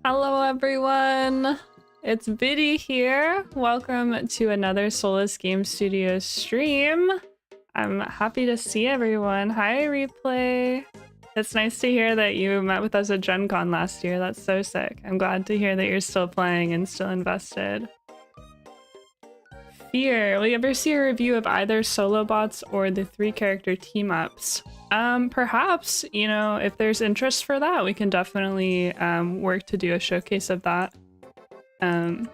Hello everyone, it's Biddy here. Welcome to another Solus Game Studios stream. I'm happy to see everyone. Hi Replay. It's nice to hear that you met with us at Gen Con last year. That's so sick. I'm glad to hear that you're still playing and still invested. Fear, will you ever see a review of either solo bots or the 3-character team-ups? Perhaps, you know, if there's interest for that, we can definitely work to do a showcase of that. It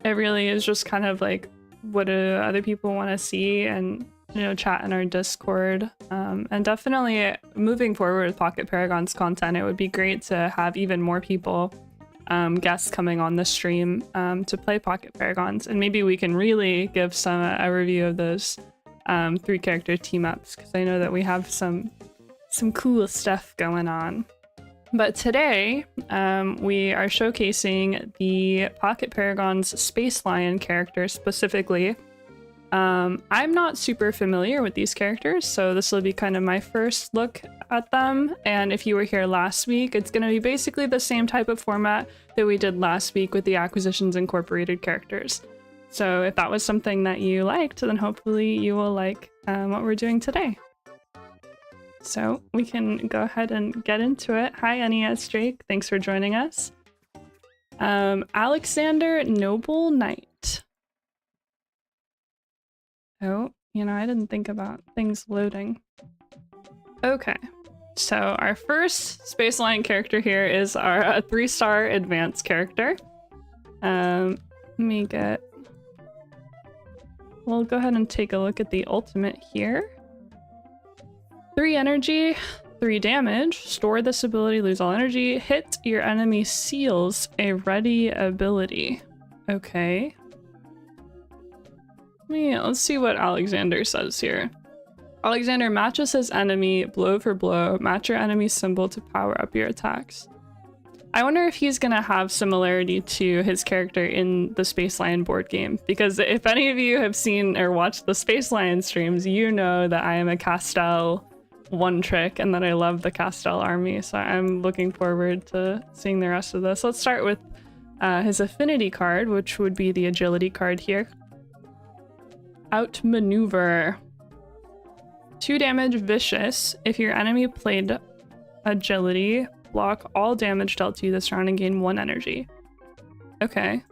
really is just kind of like, what do other people want to see, and, you know, chat in our Discord. And definitely moving forward with Pocket Paragons content, it would be great to have even more people, guests coming on the stream to play Pocket Paragons, and maybe we can really give a review of those 3-character team-ups, because I know that we have some cool stuff going on. But today we are showcasing the Pocket Paragons Space Lion character specifically. I'm not super familiar with these characters, so this will be kind of my first look at them. And if you were here last week, it's going to be basically the same type of format that we did last week with the Acquisitions Incorporated characters. So if that was something that you liked, then hopefully you will like what we're doing today. So we can go ahead and get into it. Hi, NES Drake. Thanks for joining us. Alexander Noble Knight. Oh, you know, I didn't think about things loading. Okay, so our first Space Lion character here is our 3-star advanced character. Let me get... We'll go ahead and take a look at the ultimate here. 3 energy, 3 damage. Store this ability, lose all energy. Hit your enemy seals a ready ability. Okay. Let's see what Alexander says here. Alexander matches his enemy blow for blow. Match your enemy's symbol to power up your attacks. I wonder if he's gonna have similarity to his character in the Space Lion board game, because if any of you have seen or watched the Space Lion streams, you know that I am a Castel one-trick and that I love the Castel army, so I'm looking forward to seeing the rest of this. Let's start with his affinity card, which would be the agility card here. Outmaneuver. 2 damage vicious. If your enemy played agility, block all damage dealt to you this round and gain 1 energy. Okay,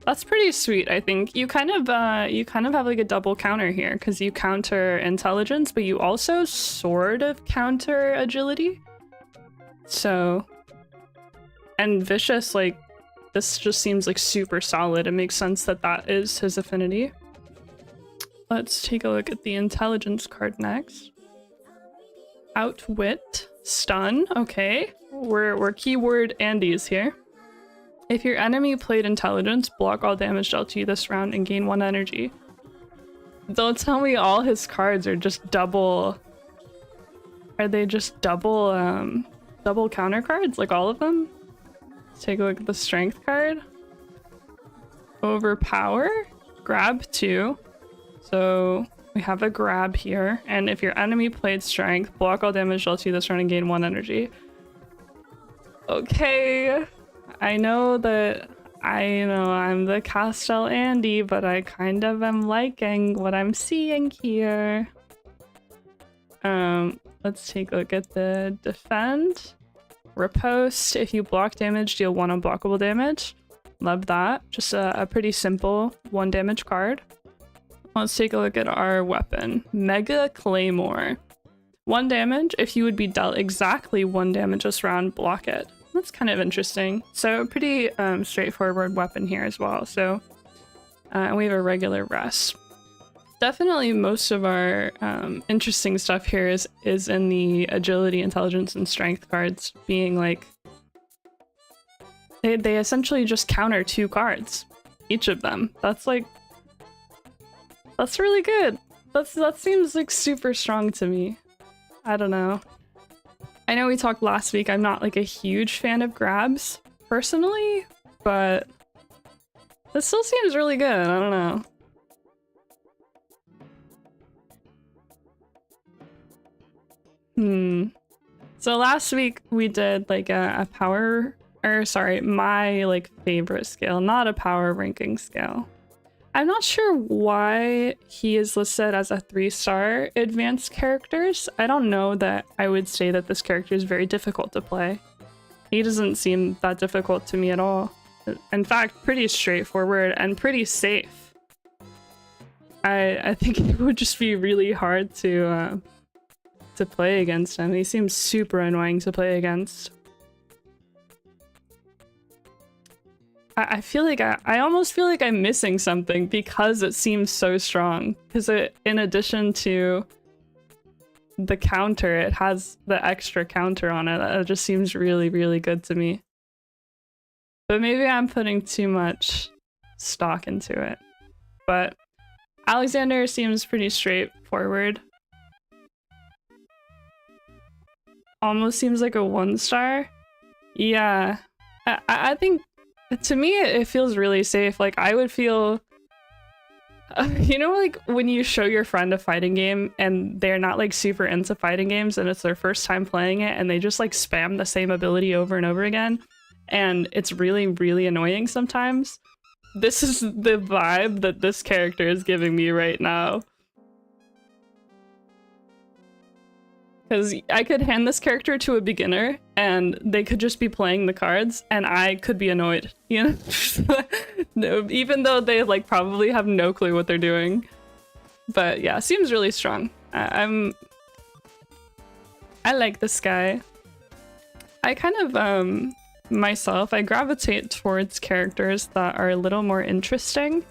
that's pretty sweet. I think you kind of have like a double counter here, because you counter intelligence, but you also sort of counter agility. So, and vicious, like, this just seems like super solid. It makes sense that that is his affinity. Let's take a look at the intelligence card next. Outwit. Stun. Okay, we're keyword Andes here. If your enemy played intelligence, block all damage dealt to you this round and gain 1 energy. Don't tell me all his cards are just double... Are they just double counter cards? Like all of them? Let's take a look at the strength card. Overpower. Grab 2. So we have a grab here, and if your enemy played strength, block all damage dealt to you this round and gain 1 energy. Okay, I know that I'm the Castel Andy, but I kind of am liking what I'm seeing here. Let's take a look at the defend. Riposte. If you block damage, deal 1 unblockable damage. Love that. Just a pretty simple 1 damage card. Let's take a look at our weapon. Mega Claymore. 1 damage. If you would be dealt exactly 1 damage this round, block it. That's kind of interesting. So pretty straightforward weapon here as well. So and we have a regular rest. Definitely most of our interesting stuff here is in the agility, intelligence, and strength cards, being like they essentially just counter 2 cards, each of them. That's really good. That seems like super strong to me. I don't know. I know we talked last week, I'm not like a huge fan of grabs personally, but this still seems really good. I don't know. So last week we did like a power or sorry, my like favorite scale, not a power ranking scale. I'm not sure why he is listed as a 3-star advanced characters. I don't know that I would say that this character is very difficult to play. He doesn't seem that difficult to me at all. In fact, pretty straightforward and pretty safe. I think it would just be really hard to play against him. He seems super annoying to play against. I feel like I almost feel like I'm missing something because it seems so strong. Because in addition to the counter, it has the extra counter on it. It just seems really, really good to me. But maybe I'm putting too much stock into it. But Alexander seems pretty straightforward. Almost seems like a 1-star. Yeah, I think to me it feels really safe. Like I would feel, you know, like when you show your friend a fighting game and they're not like super into fighting games and it's their first time playing it and they just like spam the same ability over and over again and it's really, really annoying sometimes. This is the vibe that this character is giving me right now. Because I could hand this character to a beginner and they could just be playing the cards and I could be annoyed, you know? No, even though they like probably have no clue what they're doing. But yeah, seems really strong. I like this guy. I kind of, myself, I gravitate towards characters that are a little more interesting.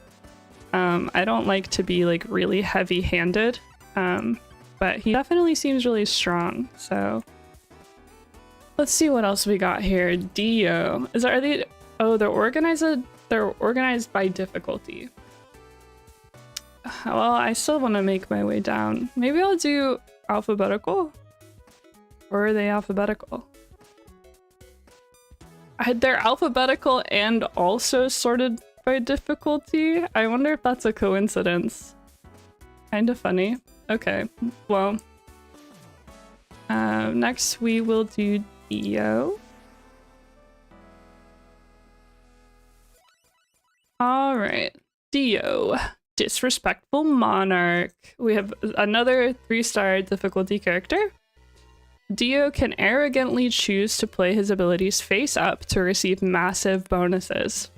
I don't like to be like really heavy-handed. But he definitely seems really strong, so let's see what else we got here. Dio. Are they? Oh, they're organized by difficulty. Well, I still want to make my way down. Maybe I'll do alphabetical? Or are they alphabetical? They're alphabetical and also sorted by difficulty? I wonder if that's a coincidence. Kinda funny. Okay, well, next we will do Dio. All right, Dio, Disrespectful Monarch. We have another 3-star difficulty character. Dio can arrogantly choose to play his abilities face up to receive massive bonuses.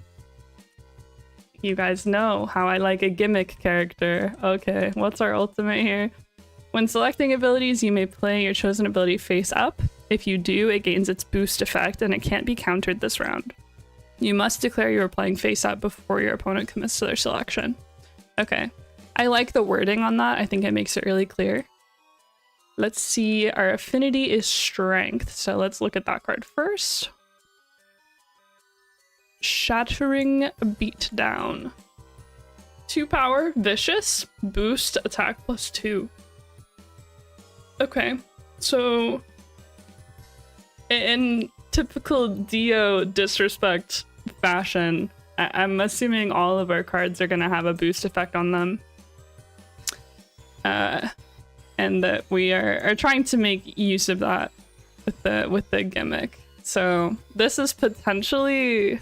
You guys know how I like a gimmick character. Okay, what's our ultimate here? When selecting abilities, you may play your chosen ability face up. If you do, it gains its boost effect and it can't be countered this round. You must declare you are playing face up before your opponent commits to their selection. Okay, I like the wording on that. I think it makes it really clear. Let's see, our affinity is strength. So let's look at that card first. Shattering Beatdown. 2 power, vicious, boost, attack +2. Okay, so in typical Dio disrespect fashion, I'm assuming all of our cards are gonna have a boost effect on them. And that we are trying to make use of that with the gimmick. So this is potentially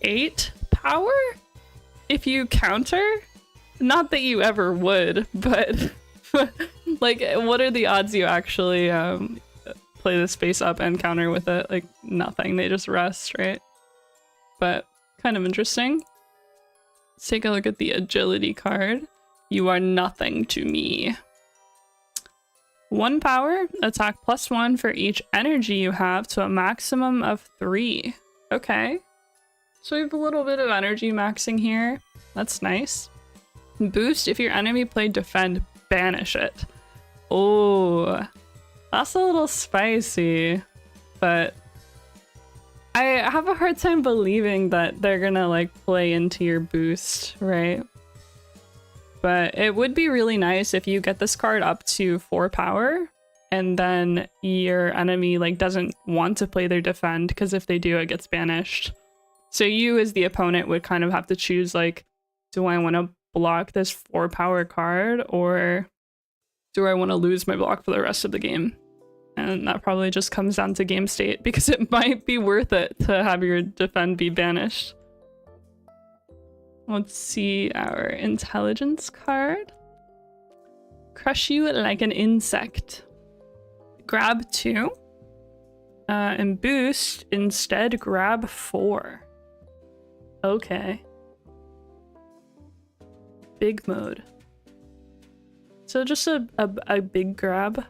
8 power if you counter. Not that you ever would, but like what are the odds you actually play the space up and counter with it? Like nothing, they just rest, right? But kind of interesting. Let's take a look at the agility card. You are nothing to me. 1 power, attack +1 for each energy you have to a maximum of 3. Okay. So we have a little bit of energy maxing here. That's nice. Boost, if your enemy played defend, banish it. Oh, that's a little spicy, but I have a hard time believing that they're gonna like play into your boost, right? But it would be really nice if you get this card up to 4 power and then your enemy like doesn't want to play their defend, because if they do, it gets banished. So you as the opponent would kind of have to choose like, do I want to block this 4 power card or do I want to lose my block for the rest of the game? And that probably just comes down to game state because it might be worth it to have your defend be banished. Let's see our intelligence card. Crush you like an insect. Grab 2. And boost, instead grab 4. Okay. Big mode. So just a big grab.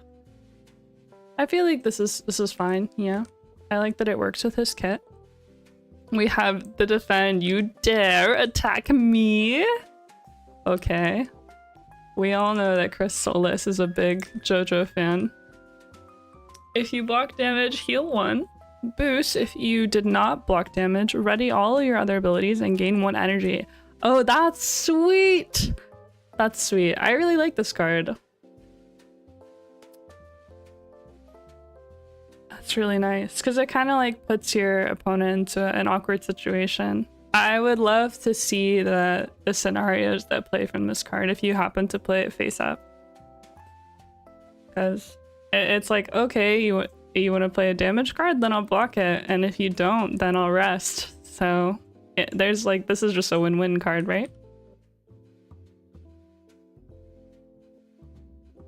I feel like this is fine, yeah. I like that it works with his kit. We have the defend, you dare attack me? Okay. We all know that Chris Solis is a big JoJo fan. If you block damage, heal 1. Boost, if you did not block damage, ready all your other abilities and gain 1 energy. Oh, that's sweet! That's sweet. I really like this card. That's really nice, because it kind of like puts your opponent into an awkward situation. I would love to see the scenarios that play from this card if you happen to play it face up. Because it's like, okay, you want to play a damage card, then I'll block it, and if you don't, then I'll rest. So there's like, this is just a win-win card, right?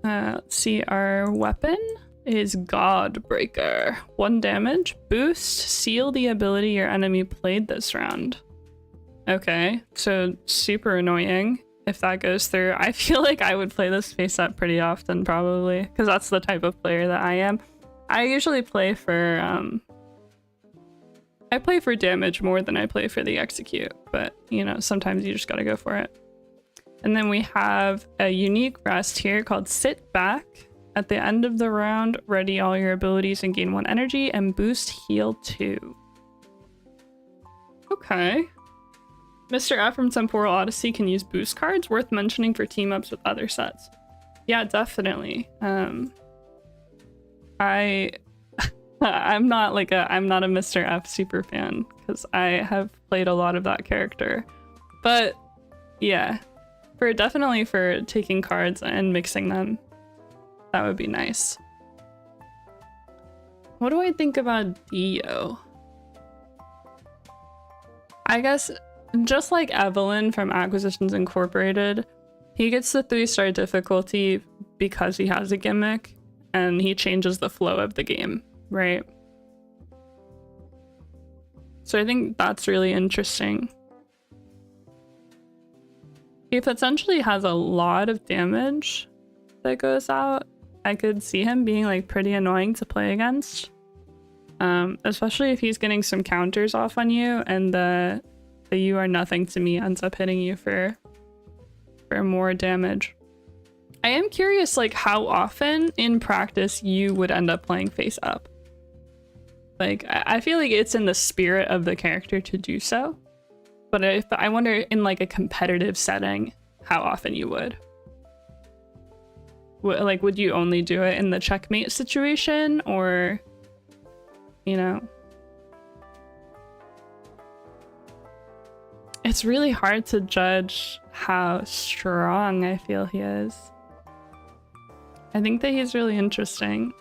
Let's see, our weapon is Godbreaker. 1 damage, boost, seal the ability your enemy played this round. Okay, so super annoying if that goes through. I feel like I would play this face up pretty often, probably, because that's the type of player that I am. I usually play for I play for damage more than I play for the execute, but you know, sometimes you just gotta go for it. And then we have a unique rest here called Sit Back. At the end of the round, ready all your abilities and gain 1 energy, and boost heal 2. Okay. Mr. F from Temporal Odyssey can use boost cards, worth mentioning for team-ups with other sets. Yeah, definitely. I'm not a Mr. F super fan, because I have played a lot of that character. But yeah, definitely for taking cards and mixing them, that would be nice. What do I think about Dio? I guess just like Evelyn from Acquisitions Incorporated, he gets the 3-star difficulty because he has a gimmick and he changes the flow of the game, right? So I think that's really interesting. He potentially has a lot of damage that goes out. I could see him being like pretty annoying to play against, especially if he's getting some counters off on you and the you are nothing to me ends up hitting you for more damage. I am curious like how often in practice you would end up playing face up. Like I feel like it's in the spirit of the character to do so, but I wonder in like a competitive setting how often you would. Like, would you only do it in the checkmate situation, or, you know? It's really hard to judge how strong I feel he is. I think that he's really interesting.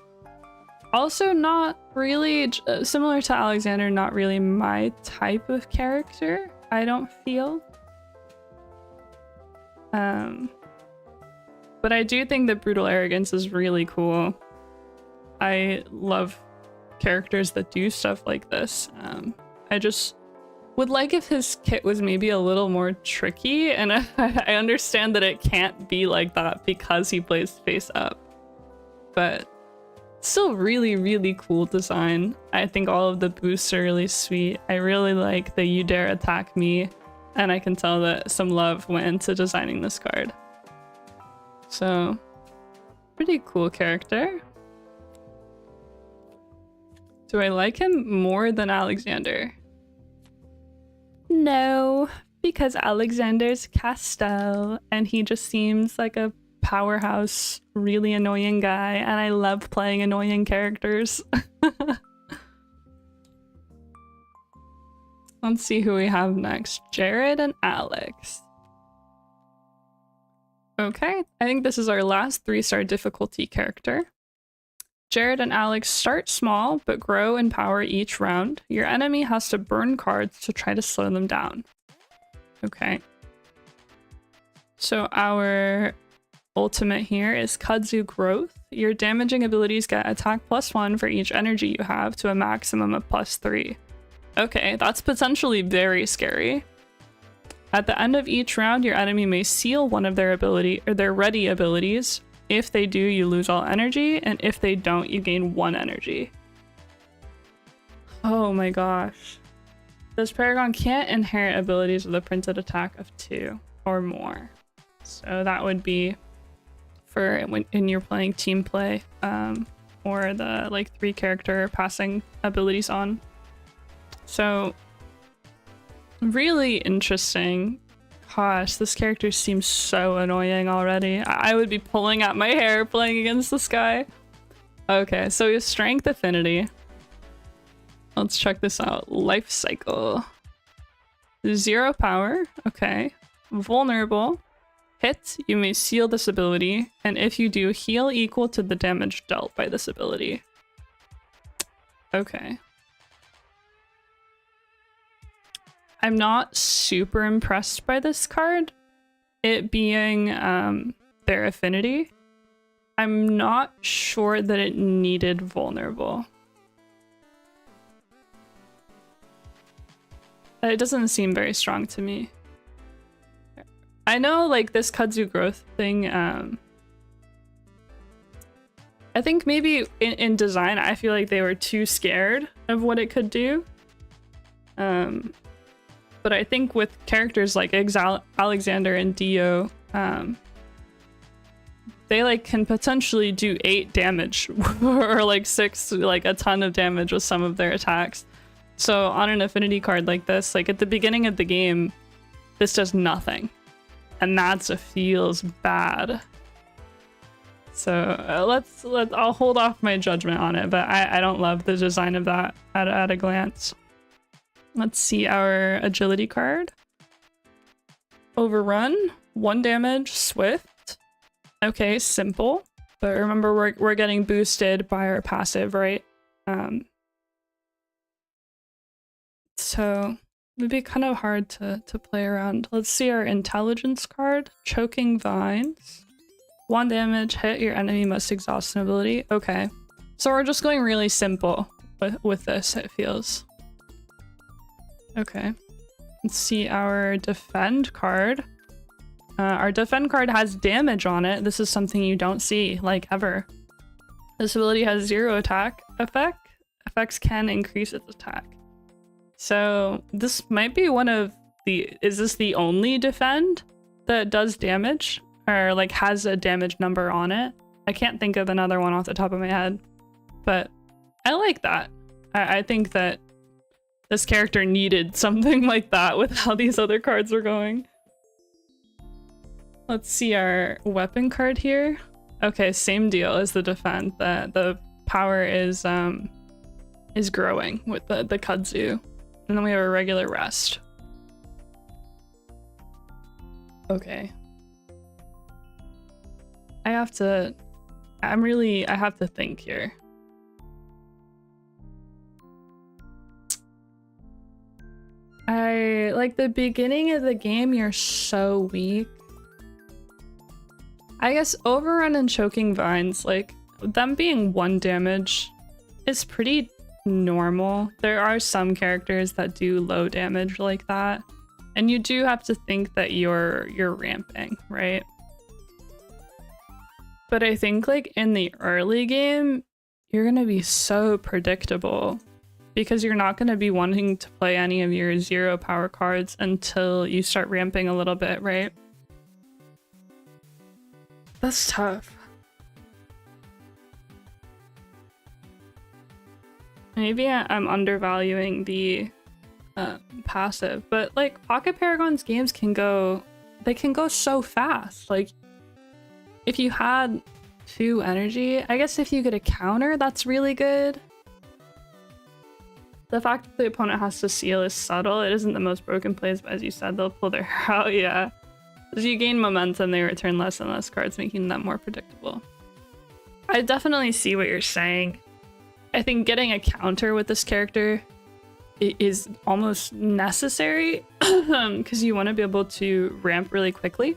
Also not really, similar to Alexander, not really my type of character, I don't feel. But I do think that Brutal Arrogance is really cool. I love characters that do stuff like this. I just would like if his kit was maybe a little more tricky, and I understand that it can't be like that because he plays face up. But still really, really cool design. I think all of the boosts are really sweet. I really like the You Dare Attack Me, and I can tell that some love went into designing this card. So, pretty cool character. Do I like him more than Alexander? No, because Alexander's Castel, and he just seems like a powerhouse, really annoying guy, and I love playing annoying characters. Let's see who we have next. Jared and Alex. Okay, I think this is our last 3-star difficulty character. Jared and Alex start small, but grow in power each round. Your enemy has to burn cards to try to slow them down. Okay. So our ultimate here is Kudzu Growth. Your damaging abilities get attack +1 for each energy you have to a maximum of +3. Okay, that's potentially very scary. At the end of each round, your enemy may seal one of their ability or their ready abilities. If they do, you lose all energy, and if they don't, you gain 1 energy. Oh my gosh. This Paragon can't inherit abilities with a printed attack of 2 or more. So that would be for when you're playing team play, or the like 3 character passing abilities on. So really interesting. Gosh, this character seems so annoying already. I would be pulling out my hair playing against this guy. Okay, so he has Strength Affinity. Let's check this out. Life Cycle. 0 power. Okay. Vulnerable. Hit, you may seal this ability, and if you do, heal equal to the damage dealt by this ability. Okay. I'm not super impressed by this card, it being their affinity. I'm not sure that it needed vulnerable. It doesn't seem very strong to me. I know like this Kudzu Growth thing, I think maybe in design I feel like they were too scared of what it could do. But I think with characters like Alexander and Dio, they like can potentially do 8 damage or like 6, like a ton of damage with some of their attacks. So on an affinity card like this, like at the beginning of the game, this does nothing, and that's feels bad. So I'll hold off my judgment on it, but I don't love the design of that at a glance. Let's see our agility card. Overrun, 1 damage, swift. Okay, simple. But remember, we're getting boosted by our passive, right? So it'd be kind of hard to play around. Let's see our intelligence card. Choking Vines. 1 damage, hit, your enemy must exhaust an ability. Okay. So we're just going really simple with this, it feels. Okay, let's see our defend card. Our defend card has damage on it. This is something you don't see, like, ever. This ability has 0 attack effect. Effects can increase its attack. So this might be one of the... Is this the only defend that does damage? Or, like, has a damage number on it? I can't think of another one off the top of my head. But I like that. I think that this character needed something like that with how these other cards were going. Let's see our weapon card here. Okay, same deal as the defend. The power is growing with the Kudzu. And then we have a regular rest. Okay. I have to think here. Like the beginning of the game, you're so weak. I guess Overrun and Choking Vines, like them being 1 damage is pretty normal. There are some characters that do low damage like that, and you do have to think that you're ramping, right? But I think like in the early game, you're gonna be so predictable because you're not gonna be wanting to play any of your 0 power cards until you start ramping a little bit, right? That's tough. Maybe I'm undervaluing the passive, but like Pocket Paragons games can go so fast. Like if you had 2 energy, I guess if you get a counter, that's really good. The fact that the opponent has to seal is subtle. It isn't the most broken plays, but as you said, they'll pull their hair out, yeah. As you gain momentum, they return less and less cards, making them more predictable. I definitely see what you're saying. I think getting a counter with this character is almost necessary because you want to be able to ramp really quickly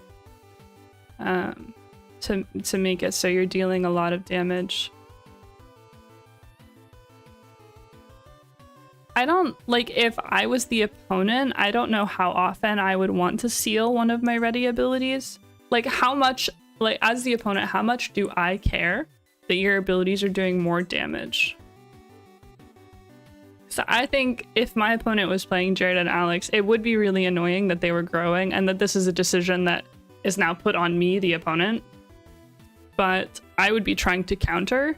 to make it so you're dealing a lot of damage. I don't, like, if I was the opponent, I don't know how often I would want to seal one of my ready abilities. Like, how much, like, as the opponent, how much do I care that your abilities are doing more damage? So I think if my opponent was playing Jared and Alex, it would be really annoying that they were growing and that this is a decision that is now put on me, the opponent. But I would be trying to counter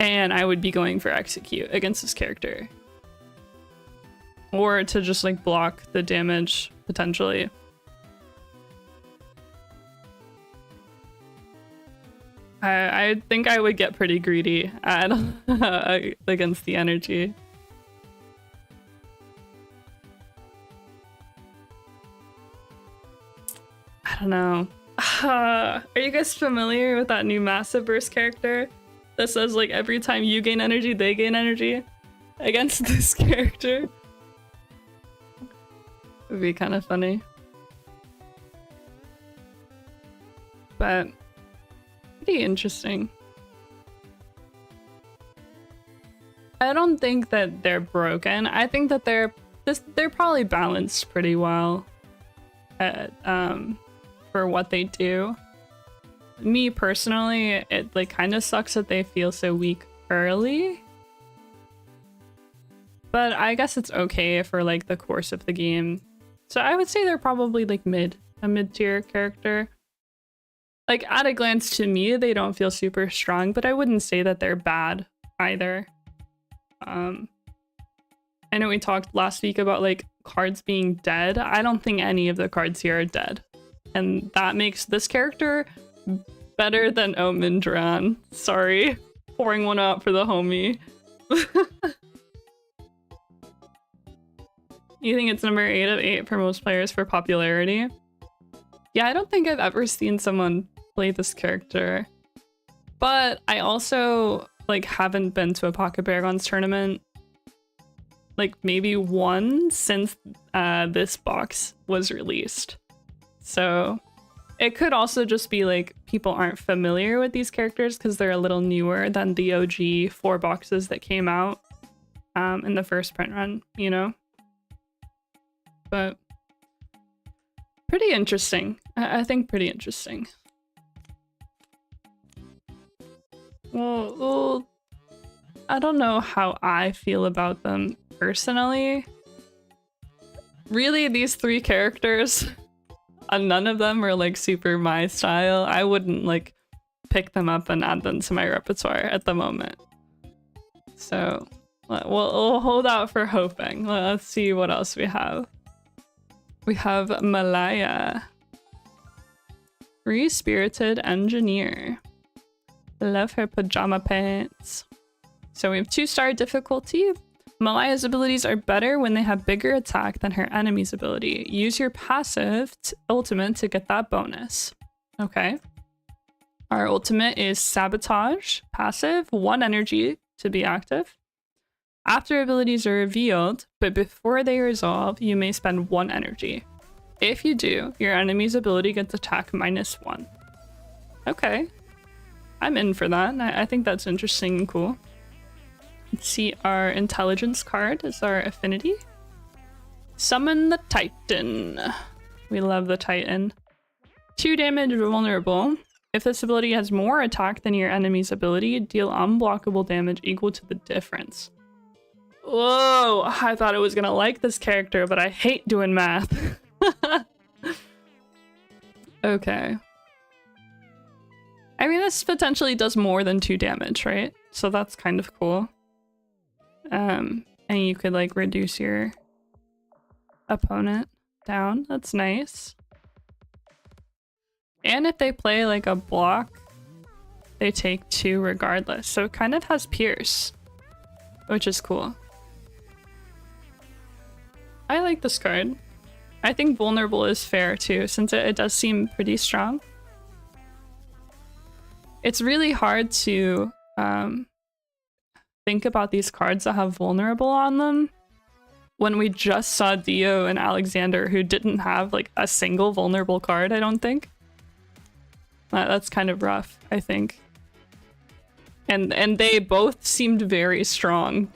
and I would be going for execute against this character. Or to just like block the damage potentially. I think I would get pretty greedy at against the energy. I don't know. Are you guys familiar with that new Massive Burst character that says like every time you gain energy, they gain energy against this character? It would be kind of funny. But pretty interesting. I don't think that they're broken. I think that they're probably balanced pretty well at, for what they do. Me personally, it like kind of sucks that they feel so weak early. But I guess it's okay for like the course of the game. So I would say they're probably like a mid-tier character. Like at a glance to me, they don't feel super strong, but I wouldn't say that they're bad either. I know we talked last week about like cards being dead. I don't think any of the cards here are dead. And that makes this character better than Omindran. Sorry, pouring one out for the homie. You think it's number 8 of 8 for most players for popularity? Yeah, I don't think I've ever seen someone play this character. But I also like haven't been to a Pocket Paragons tournament like maybe one since this box was released. So it could also just be like people aren't familiar with these characters because they're a little newer than the OG 4 boxes that came out in the first print run, you know? But pretty interesting. I think pretty interesting. Well, I don't know how I feel about them personally. Really, these 3 characters, none of them are like super my style. I wouldn't like pick them up and add them to my repertoire at the moment. So we'll hold out for hoping. Let's see what else we have. We have Malaya. Free-spirited engineer. Love her pajama pants. So we have 2-star difficulty. Malaya's abilities are better when they have bigger attack than her enemy's ability. Use your passive ultimate to get that bonus. Okay. Our ultimate is Sabotage. Passive, 1 energy to be active. After abilities are revealed, but before they resolve, you may spend 1 energy. If you do, your enemy's ability gets attack -1. Okay. I'm in for that. I think that's interesting and cool. Let's see, our intelligence card is our affinity. Summon the Titan. We love the Titan. 2 damage vulnerable. If this ability has more attack than your enemy's ability, deal unblockable damage equal to the difference. Whoa, I thought I was gonna like this character, but I hate doing math. Okay. I mean, this potentially does more than 2 damage, right? So that's kind of cool. And you could like reduce your opponent down. That's nice. And if they play like a block, they take 2 regardless. So it kind of has Pierce, which is cool. I like this card. I think vulnerable is fair too, since it does seem pretty strong. It's really hard to think about these cards that have vulnerable on them when we just saw Dio and Alexander, who didn't have like a single vulnerable card, I don't think. That's kind of rough, I think. And they both seemed very strong.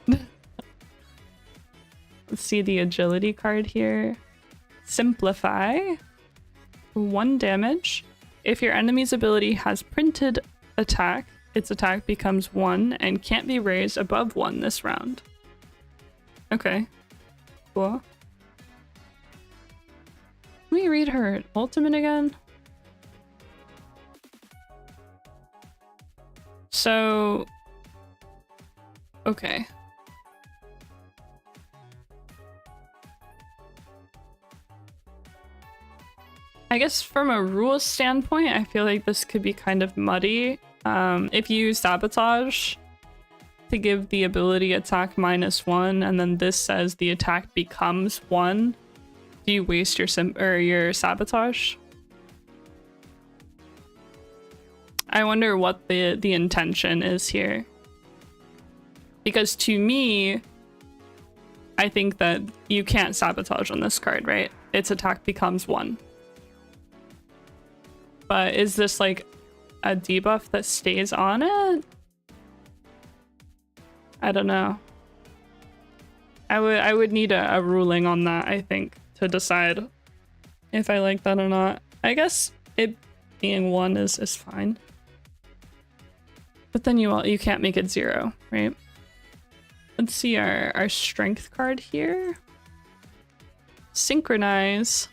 Let's see the agility card here. Simplify. 1 damage. If your enemy's ability has printed attack, its attack becomes 1 and can't be raised above 1 this round. Okay. Cool. Can we read her ultimate again? So... okay. I guess from a rules standpoint, I feel like this could be kind of muddy. If you sabotage to give the ability attack -1, and then this says the attack becomes 1, do you waste your sabotage? I wonder what the intention is here. Because to me, I think that you can't sabotage on this card, right? Its attack becomes 1. But is this like a debuff that stays on it? I don't know. I would need a ruling on that, I think, to decide if I like that or not. I guess it being 1 is fine. But then you can't make it 0, right? Let's see our strength card here. Synchronize.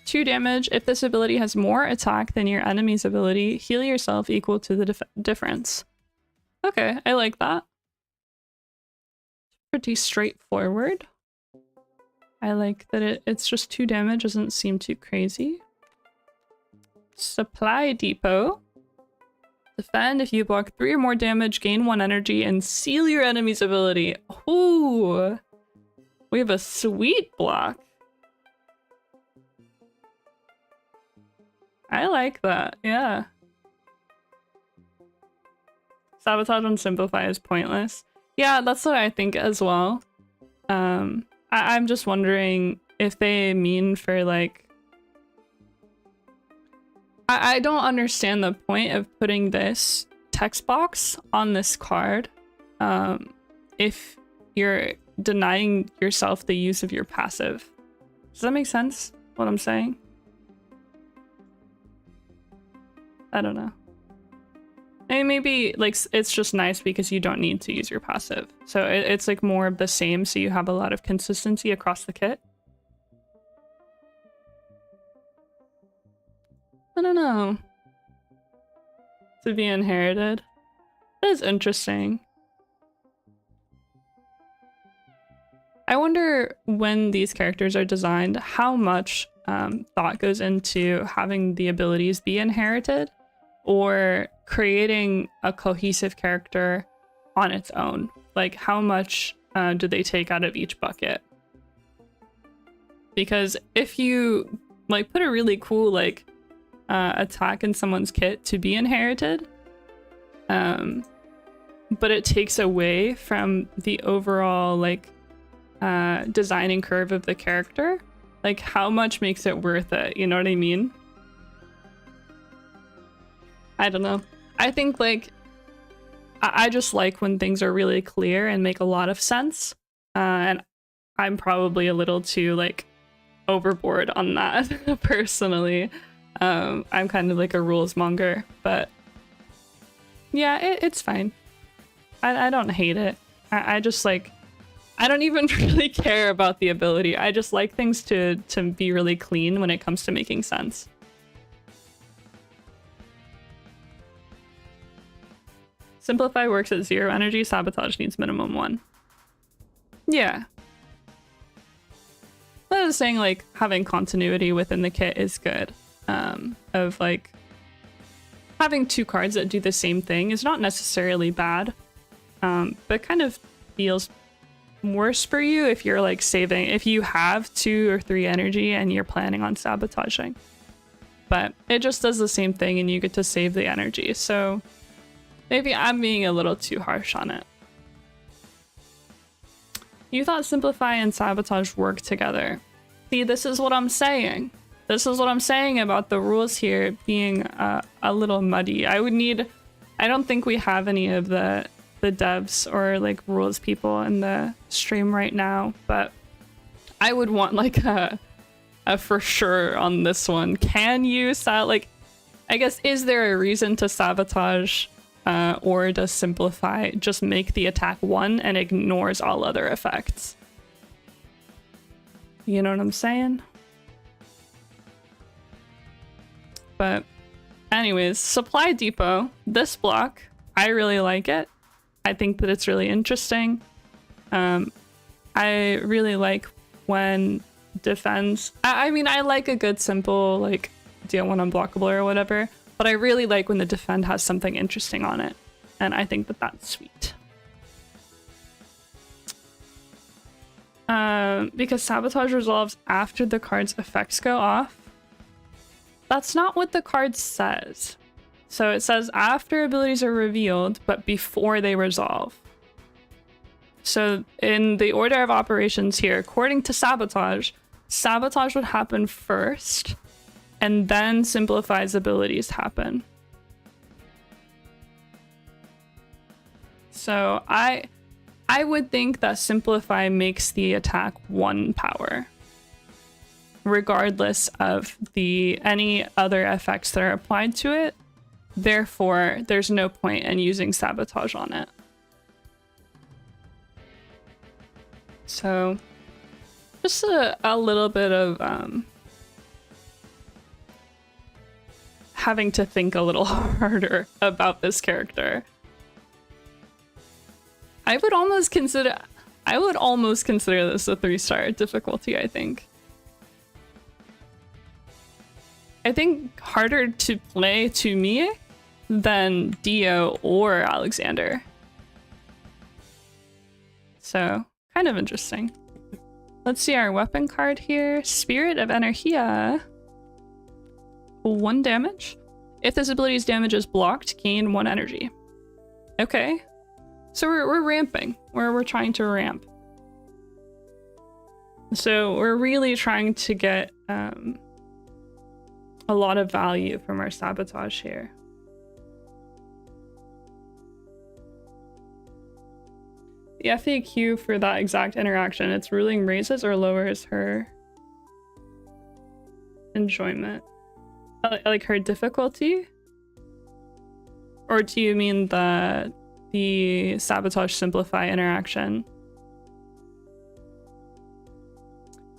2 damage. If this ability has more attack than your enemy's ability, heal yourself equal to the difference. Okay, I like that. Pretty straightforward. I like that it's just 2 damage, doesn't seem too crazy. Supply Depot. Defend. If you block 3 or more damage, gain 1 energy, and seal your enemy's ability. Ooh! We have a sweet block. I like that, yeah. Sabotage and Simplify is pointless. Yeah, that's what I think as well. I'm just wondering if they mean for like... I don't understand the point of putting this text box on this card if you're denying yourself the use of your passive. Does that make sense, what I'm saying? I don't know. Maybe like it's just nice because you don't need to use your passive. So it's like more of the same, so you have a lot of consistency across the kit. I don't know. To be inherited. That is interesting. I wonder when these characters are designed, how much thought goes into having the abilities be inherited or creating a cohesive character on its own. Like how much do they take out of each bucket? Because if you like put a really cool like attack in someone's kit to be inherited, but it takes away from the overall like designing curve of the character, like how much makes it worth it? You know what I mean? I don't know. I think like I just like when things are really clear and make a lot of sense, and I'm probably a little too like overboard on that personally. I'm kind of like a rules monger, but yeah, it's fine. I don't hate it. I just like, I don't even really care about the ability. I just like things to be really clean when it comes to making sense. Simplify works at 0 energy, Sabotage needs minimum 1. Yeah. I was saying like having continuity within the kit is good. Of like having 2 cards that do the same thing is not necessarily bad, but kind of feels worse for you if you're like saving, if you have 2 or 3 energy and you're planning on sabotaging. But it just does the same thing and you get to save the energy. So Maybe I'm being a little too harsh on it. You thought Simplify and Sabotage work together. See, this is what I'm saying. This is what I'm saying about the rules here being a little muddy. I don't think we have any of the devs or like rules people in the stream right now, but I would want like a for sure on this one. Can you I guess, is there a reason to Sabotage or does Simplify just make the attack 1 and ignores all other effects? You know what I'm saying? But anyways, Supply Depot, this block, I really like it. I think that it's really interesting. I really like when defends. I mean, I like a good simple like deal 1 unblockable or whatever, but I really like when the defend has something interesting on it, and I think that that's sweet. Because Sabotage resolves after the card's effects go off. That's not what the card says. So it says after abilities are revealed, but before they resolve. So in the order of operations here, according to Sabotage, Sabotage would happen first, and then Simplify's abilities happen. So I would think that Simplify makes the attack 1 power, regardless of any other effects that are applied to it. Therefore, there's no point in using Sabotage on it. So just a little bit of having to think a little harder about this character. I would almost consider this a 3-star difficulty, I think. I think harder to play to me than Dio or Alexander. So, kind of interesting. Let's see our weapon card here. Spirit of Energia. 1 damage. If this ability's damage is blocked, gain 1 energy. Okay. So we're ramping. We're trying to ramp. So we're really trying to get a lot of value from our Sabotage here. The FAQ for that exact interaction, its ruling raises or lowers her enjoyment. Like her difficulty? Or do you mean the Sabotage Simplify interaction?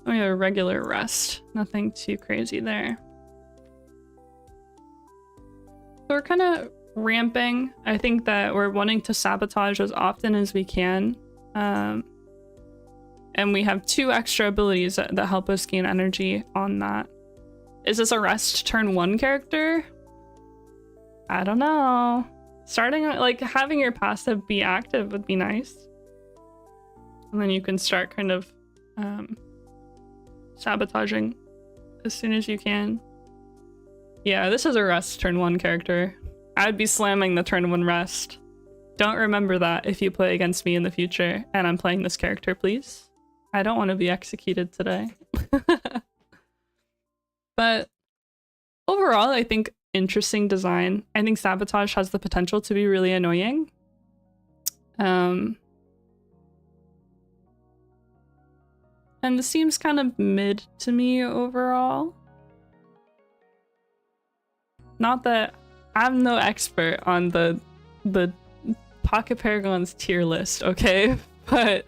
Oh yeah, regular rest. Nothing too crazy there. So we're kind of ramping. I think that we're wanting to Sabotage as often as we can. And we have 2 extra abilities that help us gain energy on that. Is this a rest turn 1 character? I don't know. Starting, like, having your passive be active would be nice. And then you can start kind of sabotaging as soon as you can. Yeah, this is a rest turn 1 character. I'd be slamming the turn 1 rest. Don't remember that if you play against me in the future and I'm playing this character, please. I don't want to be executed today. But overall, I think interesting design. I think Sabotage has the potential to be really annoying. And this seems kind of mid to me overall. Not that I'm no expert on the Pocket Paragons tier list, okay? But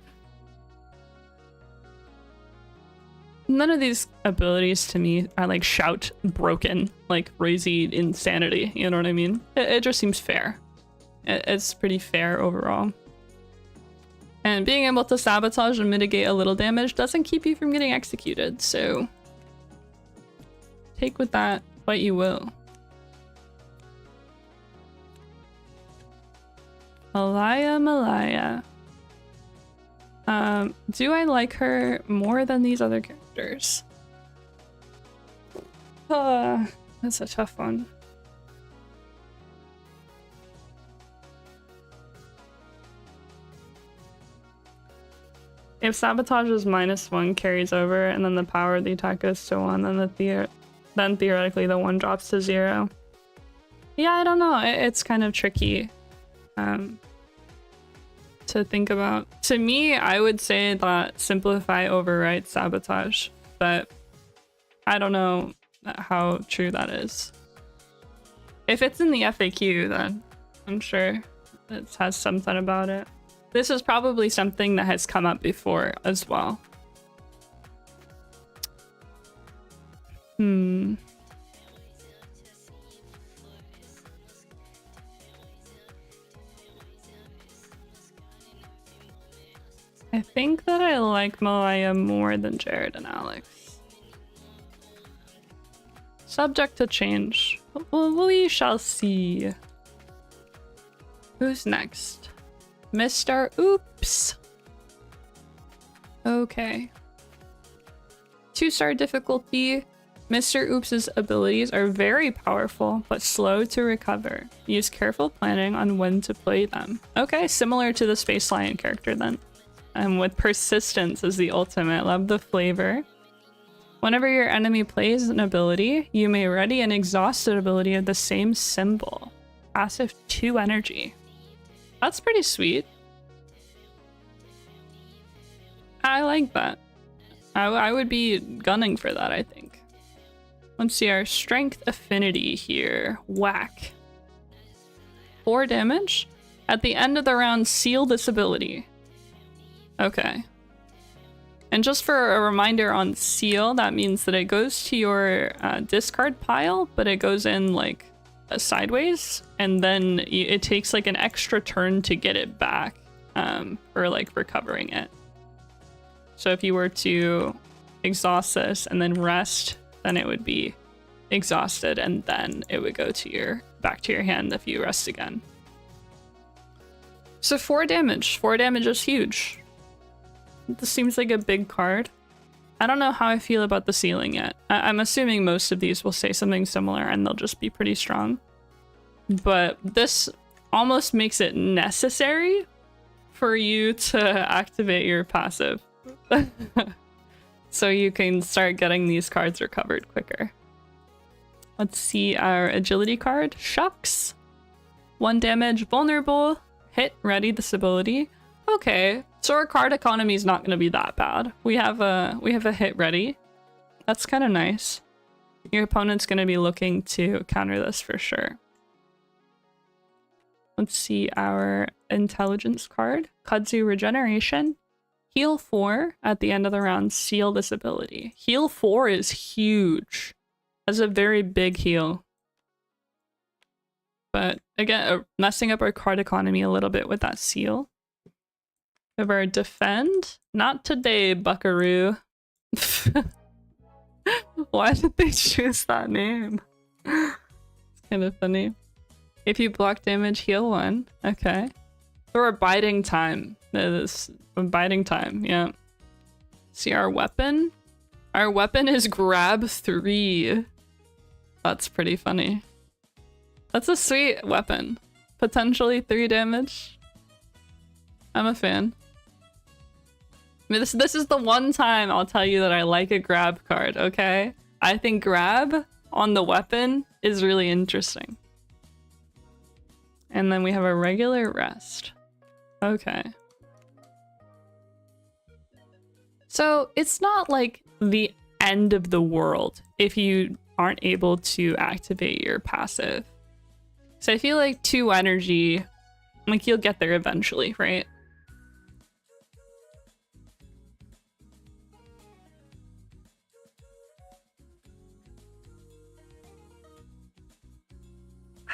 none of these abilities to me are like shout broken, like crazy insanity, you know what I mean? It just seems fair. It's pretty fair overall. And being able to Sabotage and mitigate a little damage doesn't keep you from getting executed, so take with that what you will. Malaya. Do I like her more than these other characters? That's a tough one. If sabotage is -1 carries over, and then the power of the attack goes to 1, then theoretically the 1 drops to 0. Yeah, I don't know. It's kind of tricky to think about. To me, I would say that simplify overrides sabotage, but I don't know how true that is. If it's in the FAQ, then I'm sure it has something about it. This is probably something that has come up before as well. I think that I like Malaya more than Jared and Alex. Subject to change. Well, we shall see. Who's next? Mr. Oops. Okay. 2-star difficulty. Mr. Oops's abilities are very powerful, but slow to recover. Use careful planning on when to play them. Okay, similar to the Space Lion character then. And with persistence as the ultimate. Love the flavor. Whenever your enemy plays an ability, you may ready an exhausted ability of the same symbol. Passive 2 energy. That's pretty sweet. I like that. I would be gunning for that, I think. Let's see our strength affinity here. Whack. 4 damage. At the end of the round, seal this ability. Okay. And just for a reminder on seal, that means that it goes to your discard pile, but it goes in like sideways, and then it takes like an extra turn to get it back for like recovering it. So if you were to exhaust this and then rest, then it would be exhausted, and then it would go to your back to your hand if you rest again. So 4 damage. 4 damage is huge. This seems like a big card. I don't know how I feel about the ceiling yet. I'm assuming most of these will say something similar and they'll just be pretty strong. But this almost makes it necessary for you to activate your passive. So you can start getting these cards recovered quicker. Let's see our agility card. Shucks. 1 damage, vulnerable, hit, ready this ability. Okay, so our card economy is not going to be that bad. We have a hit ready. That's kind of nice. Your opponent's going to be looking to counter this for sure. Let's see our intelligence card. Kudzu regeneration. Heal 4 at the end of the round. Seal this ability. Heal 4 is huge. That's a very big heal. But again, messing up our card economy a little bit with that seal. We have our defend. Not today, buckaroo. Why did they choose that name? It's kind of funny. If you block damage, heal 1. Okay. Or a biding time. This biding time, yeah. See our weapon? Our weapon is grab 3. That's pretty funny. That's a sweet weapon. Potentially 3 damage. I'm a fan. I mean, this is the one time I'll tell you that I like a grab card, okay? I think grab on the weapon is really interesting. And then we have a regular rest. Okay. So it's not like the end of the world if you aren't able to activate your passive. So I feel like 2 energy, like you'll get there eventually, right?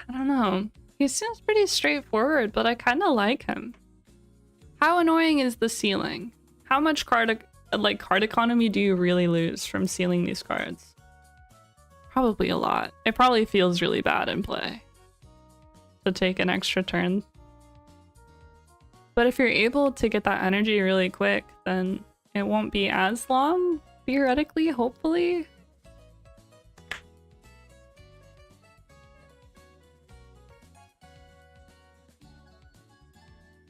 I don't know. He seems pretty straightforward, but I kind of like him. How annoying is the ceiling? How much card economy do you really lose from sealing these cards? Probably a lot. It probably feels really bad in play to take an extra turn. But if you're able to get that energy really quick, then it won't be as long, theoretically, hopefully.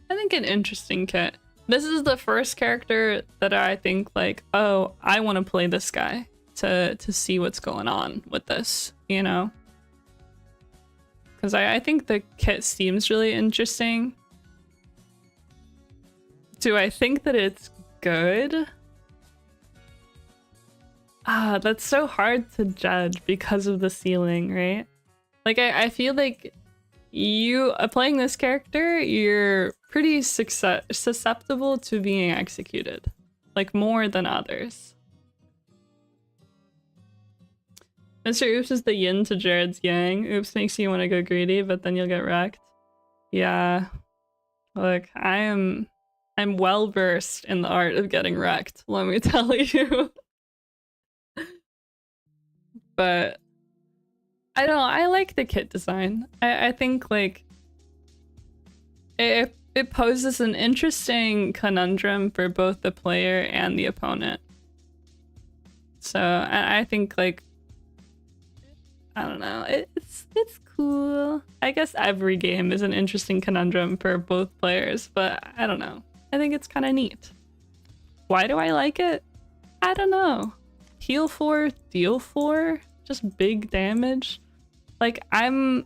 I think an interesting kit. This is the first character that I think like, oh, I want to play this guy to see what's going on with this, you know? Because I think the kit seems really interesting. Do I think that it's good? Ah, that's so hard to judge because of the ceiling, right? Like, I feel like you playing this character, you're pretty susceptible to being executed, like more than others. Mr. Oops is the yin to Jared's yang. Oops makes you want to go greedy, but then you'll get wrecked. Yeah, look, I'm well versed in the art of getting wrecked, let me tell you. But I don't know, I like the kit design. I think like it poses an interesting conundrum for both the player and the opponent. So I think like, I don't know, it's cool. I guess every game is an interesting conundrum for both players, but I don't know. I think it's kind of neat. Why do I like it? I don't know. Heal 4, deal 4, just big damage. Like I want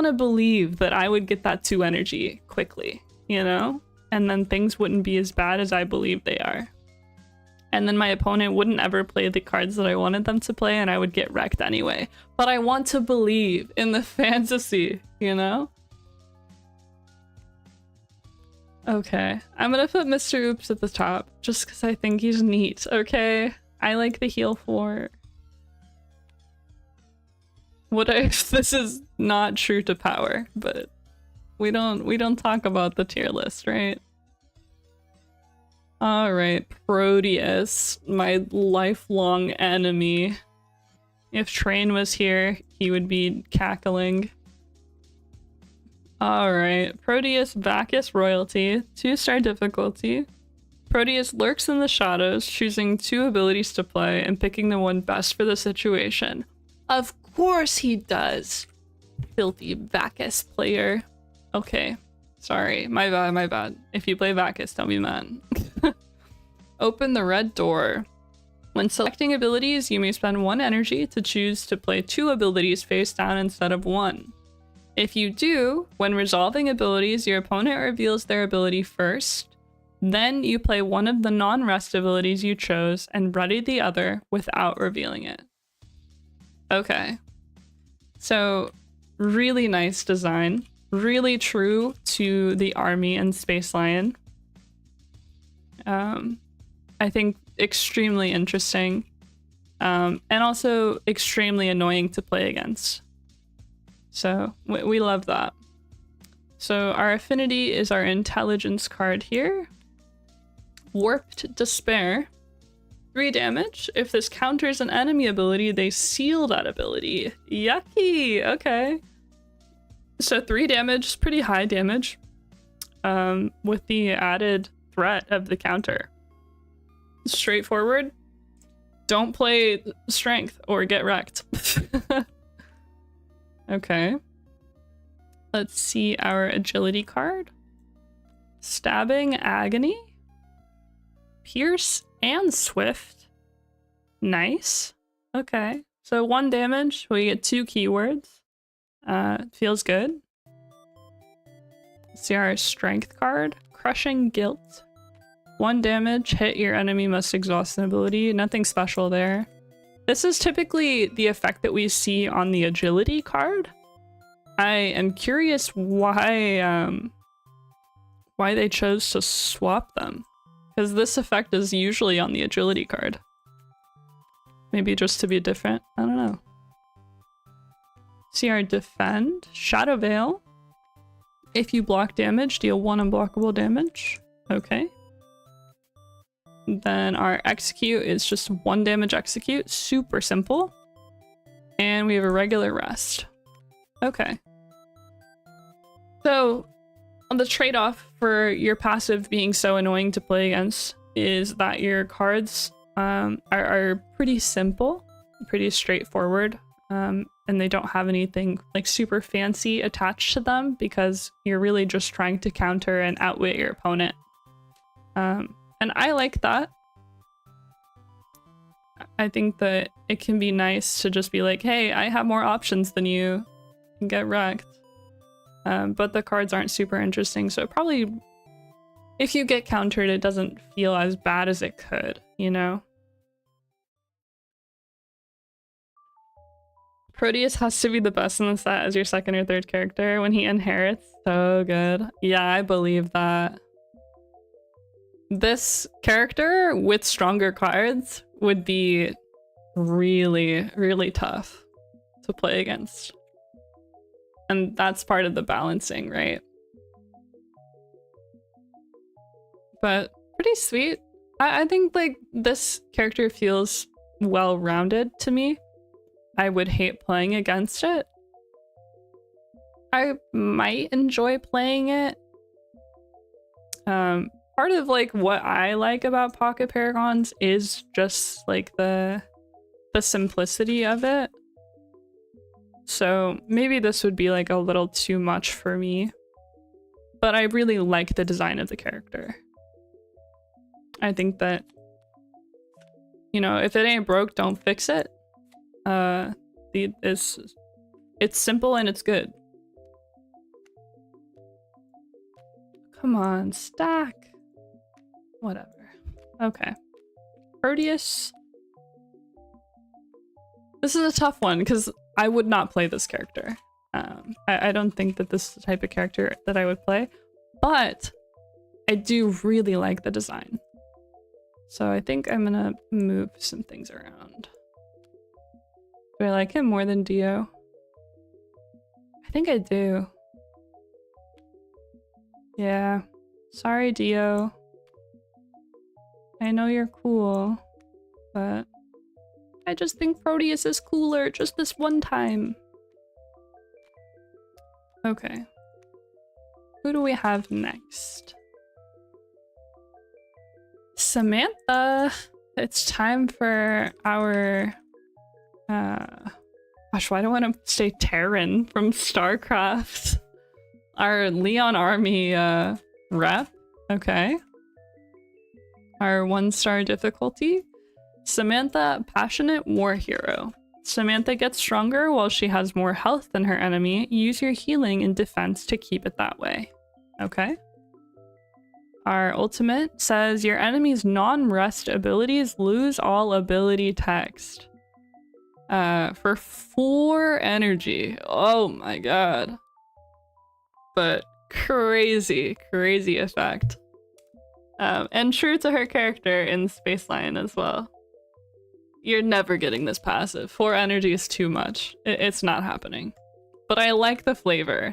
to believe that I would get that 2 energy quickly, you know? And then things wouldn't be as bad as I believe they are. And then my opponent wouldn't ever play the cards that I wanted them to play and I would get wrecked anyway. But I want to believe in the fantasy, you know? Okay, I'm gonna put Mr. Oops at the top just because I think he's neat, okay? I like the heal 4. What if this is not true to power, but we don't talk about the tier list, right? All right, Proteus, my lifelong enemy. If Train was here, he would be cackling. All right, Proteus Bacchus royalty, 2-star difficulty. Proteus lurks in the shadows, choosing 2 abilities to play and picking the one best for the situation. Of course he does. Filthy Bacchus player. Okay, sorry, my bad. If you play Bacchus, don't be mad. Open the red door. When selecting abilities, you may spend 1 energy to choose to play 2 abilities face down instead of 1. If you do, when resolving abilities, your opponent reveals their ability first. Then you play one of the non-rest abilities you chose and ready the other without revealing it. Okay. So, really nice design. Really true to the Army and Space Lion. I think extremely interesting. And also extremely annoying to play against. So we love that. So our affinity is our intelligence card here. Warped Despair. 3 damage. If this counters an enemy ability, they seal that ability. Yucky! Okay. So 3 damage is pretty high damage. With the added threat of the counter. Straightforward. Don't play strength or get wrecked. Okay. Let's see our agility card. Stabbing, Agony. Pierce and Swift. Nice. Okay. So 1 damage. We get 2 keywords. Feels good. Let's see our strength card. Crushing Guilt. 1 damage. Hit your enemy must exhaust an ability. Nothing special there. This is typically the effect that we see on the agility card. I am curious why they chose to swap them. Because this effect is usually on the agility card. Maybe just to be different? I don't know. See our defend. Shadow Veil. If you block damage, deal 1 unblockable damage. Okay. Then our execute is just 1 damage execute. Super simple. And we have a regular rest. Okay. So, the trade-off for your passive being so annoying to play against is that your cards are pretty simple, pretty straightforward. and they don't have anything like super fancy attached to them because you're really just trying to counter and outwit your opponent. And I like that. I think that it can be nice to just be like, hey, I have more options than you, and get wrecked. But the cards aren't super interesting, so it probably, if you get countered, it doesn't feel as bad as it could, you know? Proteus has to be the best in the set as your second or third character when he inherits. So good. Yeah, I believe that. This character with stronger cards would be really, really tough to play against. And that's part of the balancing, right? But pretty sweet. I think like this character feels well-rounded to me. I would hate playing against it. I might enjoy playing it. Part of like what I like about Pocket Paragons is just like the simplicity of it. So maybe this would be like a little too much for me, but I really like the design of the character. I think that, you know, if it ain't broke, don't fix it. It's simple and it's good. Come on, stack. Whatever. Okay. Proteus. This is a tough one because I would not play this character. I don't think that this is the type of character that I would play, but I do really like the design. So I think I'm gonna move some things around. Do I like him more than Dio? I think I do. Yeah. Sorry, Dio. I know you're cool, but I just think Proteus is cooler just this one time. Okay. Who do we have next? Samantha! It's time for our... Gosh, why do I want to say Terran from StarCraft? Our Leon Army rep. Okay. Our 1-star difficulty. Samantha, passionate war hero. Samantha gets stronger while she has more health than her enemy. Use your healing and defense to keep it that way. Okay. Our ultimate says your enemy's non-rest abilities lose all ability text. For 4 energy. Oh my god. But crazy, crazy effect. And true to her character in Spaceline as well. You're never getting this passive. 4 energy is too much. It's not happening. But I like the flavor.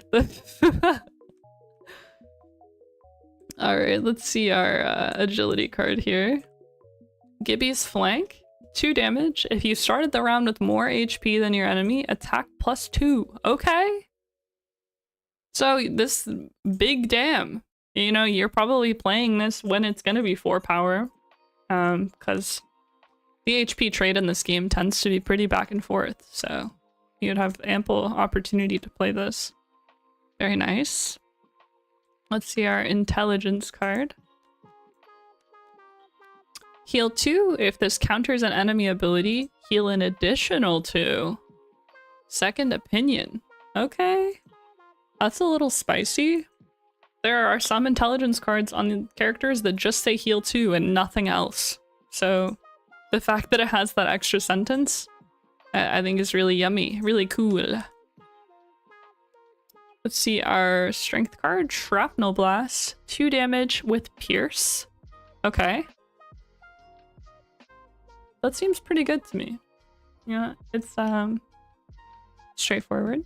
Alright, let's see our agility card here. Gibby's flank. 2 damage. If you started the round with more HP than your enemy, attack +2. Okay. So this big damn. You know, you're probably playing this when it's gonna be 4 power. Because the HP trade in this game tends to be pretty back and forth, so you'd have ample opportunity to play this. Very nice. Let's see our intelligence card. Heal 2. If this counters an enemy ability, heal an additional 2. Second opinion. Okay. That's a little spicy. There are some intelligence cards on characters that just say heal 2 and nothing else. So the fact that it has that extra sentence, I think is really yummy, really cool. Let's see our strength card, Shrapnel Blast. 2 damage with Pierce. Okay. That seems pretty good to me. Yeah, it's straightforward.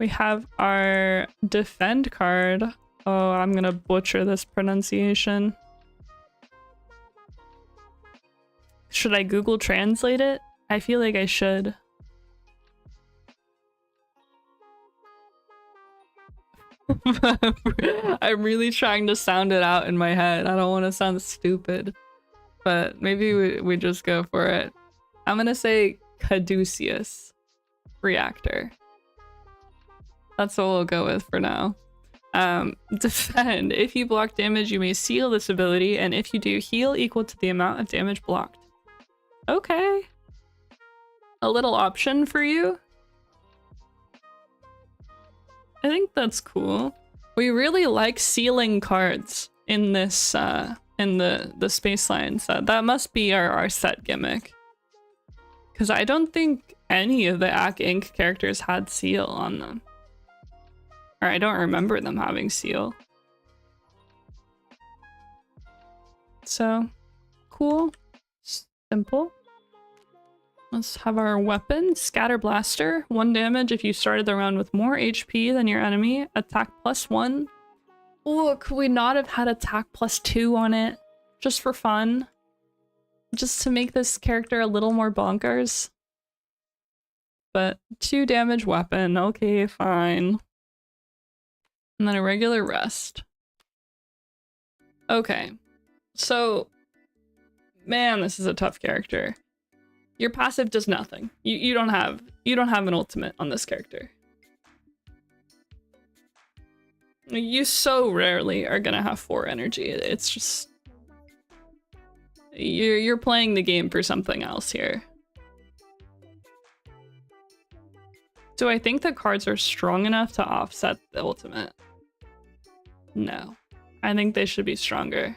We have our defend card. Oh, I'm gonna butcher this pronunciation. Should I Google Translate it? I feel like I should. I'm really trying to sound it out in my head. I don't want to sound stupid, but maybe we just go for it. I'm gonna say Caduceus. reactor. That's what we'll go with for now. Defend. If you block damage, you may seal this ability, and if you do, heal equal to the amount of damage blocked. Okay. A little option for you. I think that's cool. We really like sealing cards in this, in the space lines. That must be our set gimmick. Because I don't think any of the AC Inc. characters had seal on them. Or I don't remember them having seal. So, cool. Simple. Let's have our weapon. Scatter Blaster. 1 damage if you started the round with more HP than your enemy. Attack +1. Oh, could we not have had attack +2 on it? Just for fun? Just to make this character a little more bonkers? But 2 damage weapon. Okay, fine. And then a regular rest. Okay. So, man, this is a tough character. Your passive does nothing. You don't have an ultimate on this character. You so rarely are gonna have 4 energy. It's just you're playing the game for something else here. Do I think the cards are strong enough to offset the ultimate? No. I think they should be stronger.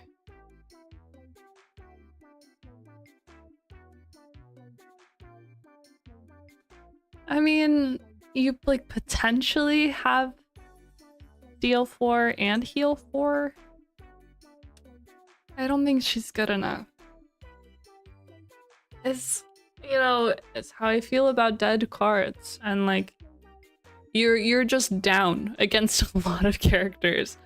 I mean, you like potentially have deal 4 and heal 4. I don't think she's good enough. It's, you know, it's how I feel about dead cards, and like you're just down against a lot of characters.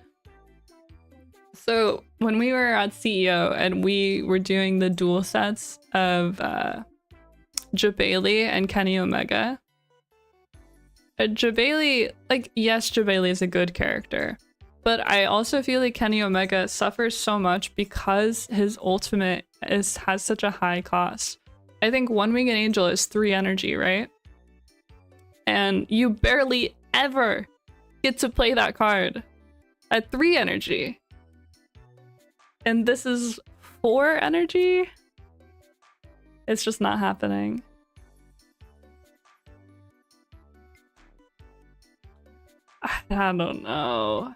So when we were at CEO and we were doing the duel sets of Jabali and Kenny Omega, Jabali, like, yes, Jabali is a good character, but I also feel like Kenny Omega suffers so much because his ultimate has such a high cost. I think 1 Winged Angel is 3 energy, right? And you barely ever get to play that card at 3 energy. And this is 4 energy? It's just not happening. I don't know.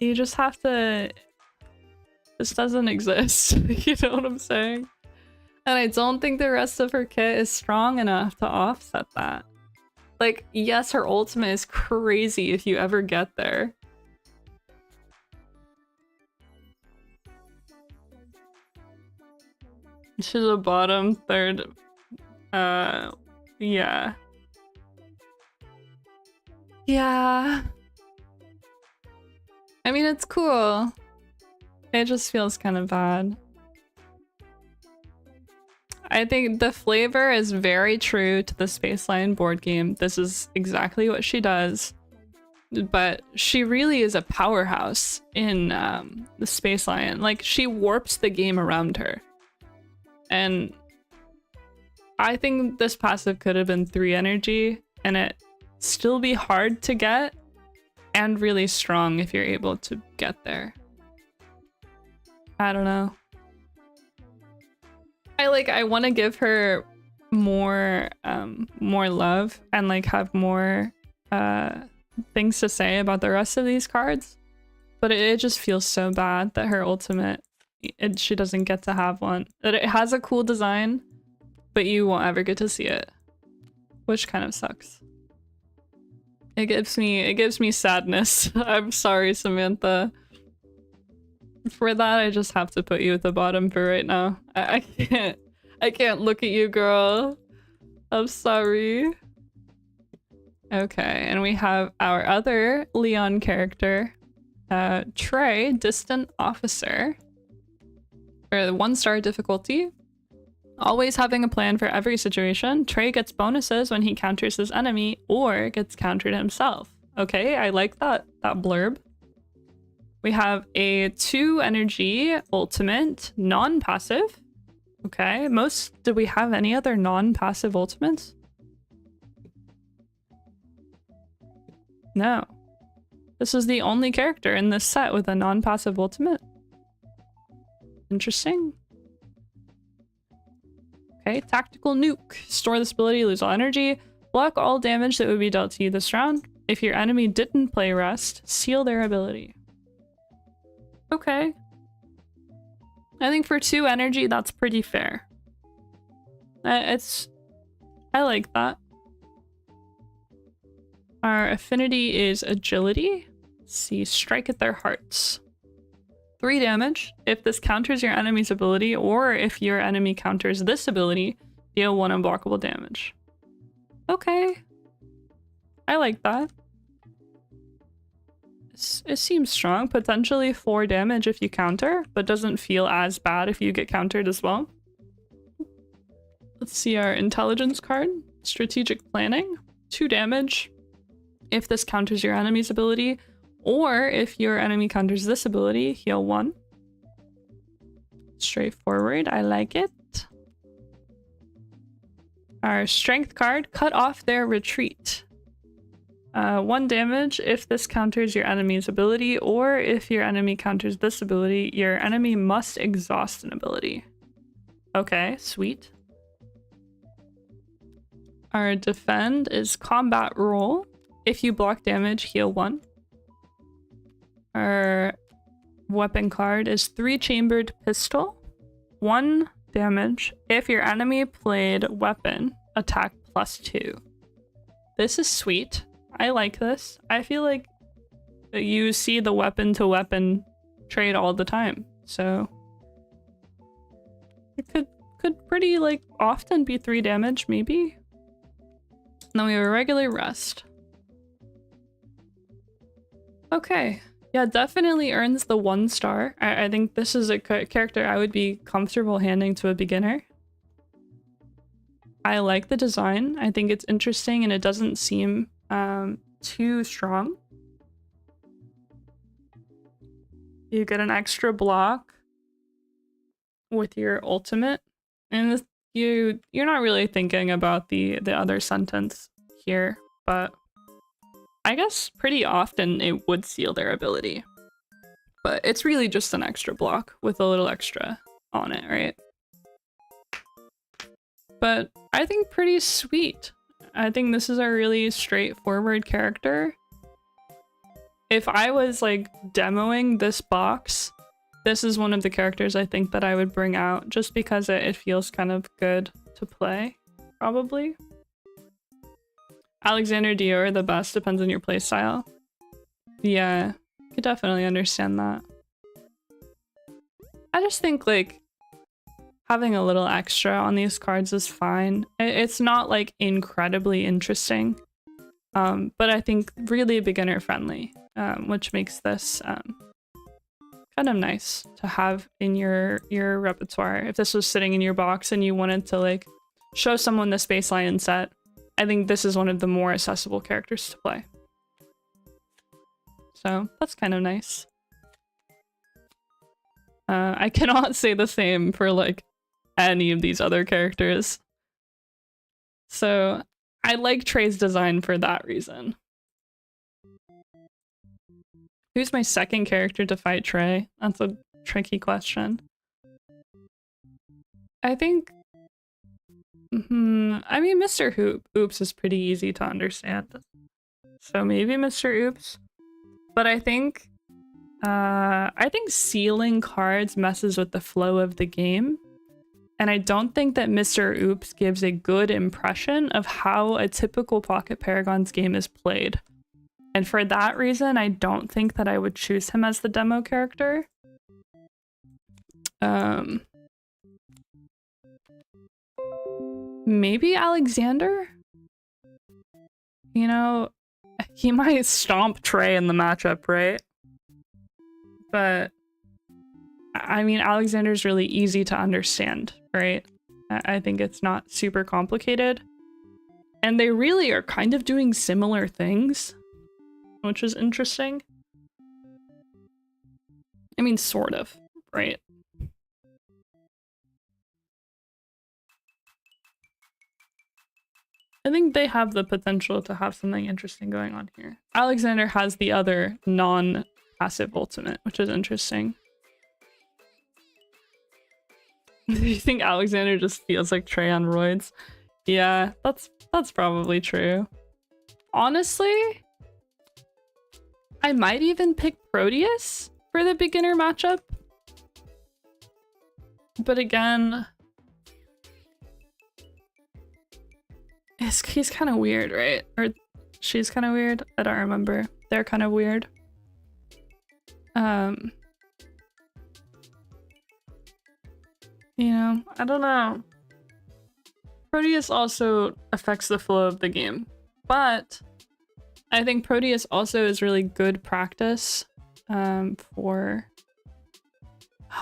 You just have to... This doesn't exist. You know what I'm saying? And I don't think the rest of her kit is strong enough to offset that. Like, yes, her ultimate is crazy if you ever get there. She's a bottom 3rd. Yeah. Yeah. I mean, it's cool. It just feels kind of bad. I think the flavor is very true to the Spaceline board game. This is exactly what she does. But she really is a powerhouse in the Spaceline. Like, she warps the game around her. And I think this passive could have been 3 energy, and it still be hard to get, and really strong if you're able to get there. I don't know. I want to give her more love and like have more things to say about the rest of these cards, but it just feels so bad that her ultimate, she doesn't get to have one. That it has a cool design, but you won't ever get to see it, which kind of sucks. It gives me sadness. I'm sorry, Samantha. For that, I just have to put you at the bottom for right now. I can't look at you, girl. I'm sorry. Okay, and we have our other Leon character, Trey, Distant Officer. For the 1-star difficulty. Always having a plan for every situation. Trey gets bonuses when he counters his enemy or gets countered himself. Okay, I like that blurb. We have a 2 energy ultimate, non-passive. Okay, do we have any other non-passive ultimates? No. This is the only character in this set with a non-passive ultimate. Interesting. Okay, Tactical Nuke. Store this ability, lose all energy. Block all damage that would be dealt to you this round. If your enemy didn't play Rest, seal their ability. Okay. I think for 2 energy, that's pretty fair. I like that. Our affinity is Agility. Let's see, Strike at their hearts. 3 damage. If this counters your enemy's ability, or if your enemy counters this ability, deal 1 unblockable damage. Okay. I like that. It seems strong. Potentially 4 damage if you counter, but doesn't feel as bad if you get countered as well. Let's see our intelligence card. Strategic planning. 2 damage if this counters your enemy's ability, or if your enemy counters this ability, heal 1. Straightforward. I like it. Our strength card. Cut off their retreat. 1 damage if this counters your enemy's ability, or if your enemy counters this ability, your enemy must exhaust an ability. Okay, sweet. Our defend is combat roll. If you block damage, heal 1. Our weapon card is 3-chambered pistol. 1 damage if your enemy played weapon, attack +2. This is sweet. I like this. I feel like you see the weapon to weapon trade all the time, so it could pretty like often be 3 damage maybe. And then we have a regular rest. Okay, yeah, definitely earns the 1 star. I think this is a character I would be comfortable handing to a beginner. I like the design. I think it's interesting and it doesn't seem too strong. You get an extra block with your ultimate, and you're not really thinking about the other sentence here, but I guess pretty often it would seal their ability. But it's really just an extra block with a little extra on it, right? But I think pretty sweet. I think this is a really straightforward character. If I was like demoing this box, this is one of the characters I think that I would bring out just because it feels kind of good to play, probably. Alexander Dior, the best, depends on your playstyle. Yeah, I could definitely understand that. I just think like having a little extra on these cards is fine. It's not like incredibly interesting, but I think really beginner friendly, which makes this kind of nice to have in your repertoire. If this was sitting in your box and you wanted to like show someone the Space Lion set, I think this is one of the more accessible characters to play. So that's kind of nice. I cannot say the same for like any of these other characters. So I like Trey's design for that reason. Who's my second character to fight Trey? That's a tricky question. I think... I mean, Mr. Oops is pretty easy to understand. So maybe Mr. Oops. But I think sealing cards messes with the flow of the game. And I don't think that Mr. Oops gives a good impression of how a typical Pocket Paragons game is played. And for that reason, I don't think that I would choose him as the demo character. Maybe Alexander? You know, he might stomp Trey in the matchup, right? But I mean, Alexander's really easy to understand, right? I think it's not super complicated. And they really are kind of doing similar things, which is interesting. I mean, sort of, right? I think they have the potential to have something interesting going on here. Alexander has the other non-passive ultimate, which is interesting. Do you think Alexander just feels like Trey on roids? Yeah, that's probably true. Honestly, I might even pick Proteus for the beginner matchup. But again, he's kind of weird, right? Or she's kind of weird? I don't remember. They're kind of weird. You know, I don't know. Proteus also affects the flow of the game, but I think Proteus also is really good practice for...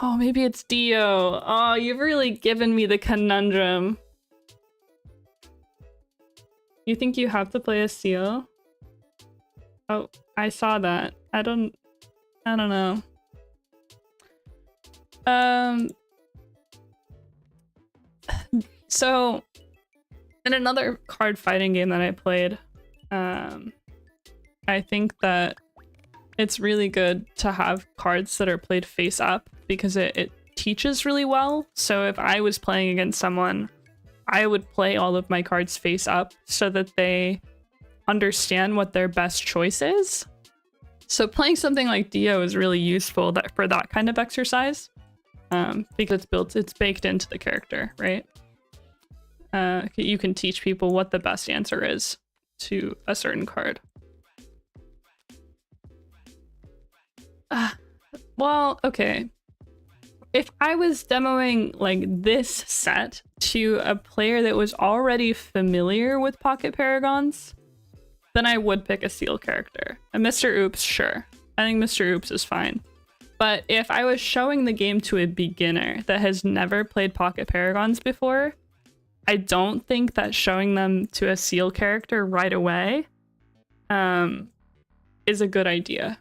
Oh, maybe it's Dio. Oh, you've really given me the conundrum. You think you have to play a seal? Oh, I saw that. I don't know. So in another card fighting game that I played, I think that it's really good to have cards that are played face up because it teaches really well. So if I was playing against someone, I would play all of my cards face up so that they understand what their best choice is. So playing something like Dio is really useful for that kind of exercise, because it's baked into the character, right? You can teach people what the best answer is to a certain card. Well, okay. If I was demoing like this set to a player that was already familiar with Pocket Paragons, then I would pick a seal character. A Mr. Oops, sure. I think Mr. Oops is fine. But if I was showing the game to a beginner that has never played Pocket Paragons before, I don't think that showing them to a seal character right away is a good idea.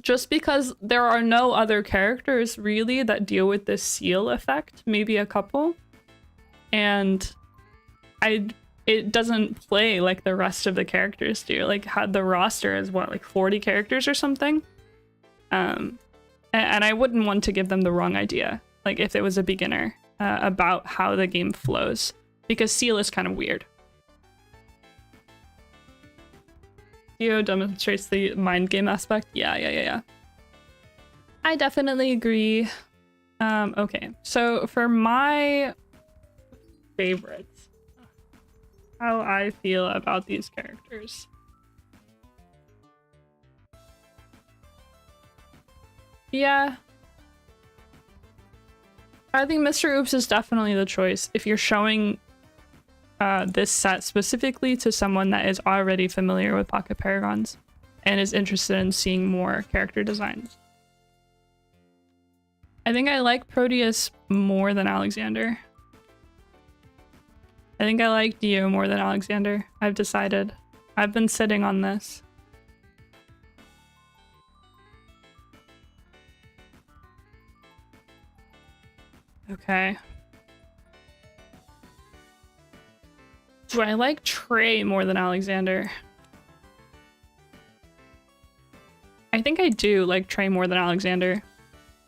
Just because there are no other characters really that deal with this seal effect, maybe a couple, and it doesn't play like the rest of the characters do. Like the roster is what, like 40 characters or something, and I wouldn't want to give them the wrong idea, like if it was a beginner, about how the game flows, because seal is kind of weird. Dio demonstrates the mind game aspect. Yeah. I definitely agree. Okay, so for my favorites, how I feel about these characters. Yeah. I think Mr. Oops is definitely the choice if you're showing this set specifically to someone that is already familiar with Pocket Paragons and is interested in seeing more character designs. I think I like Proteus more than Alexander. I think I like Dio more than Alexander. I've decided. I've been sitting on this. Okay. Do I like Trey more than Alexander? I think I do like Trey more than Alexander.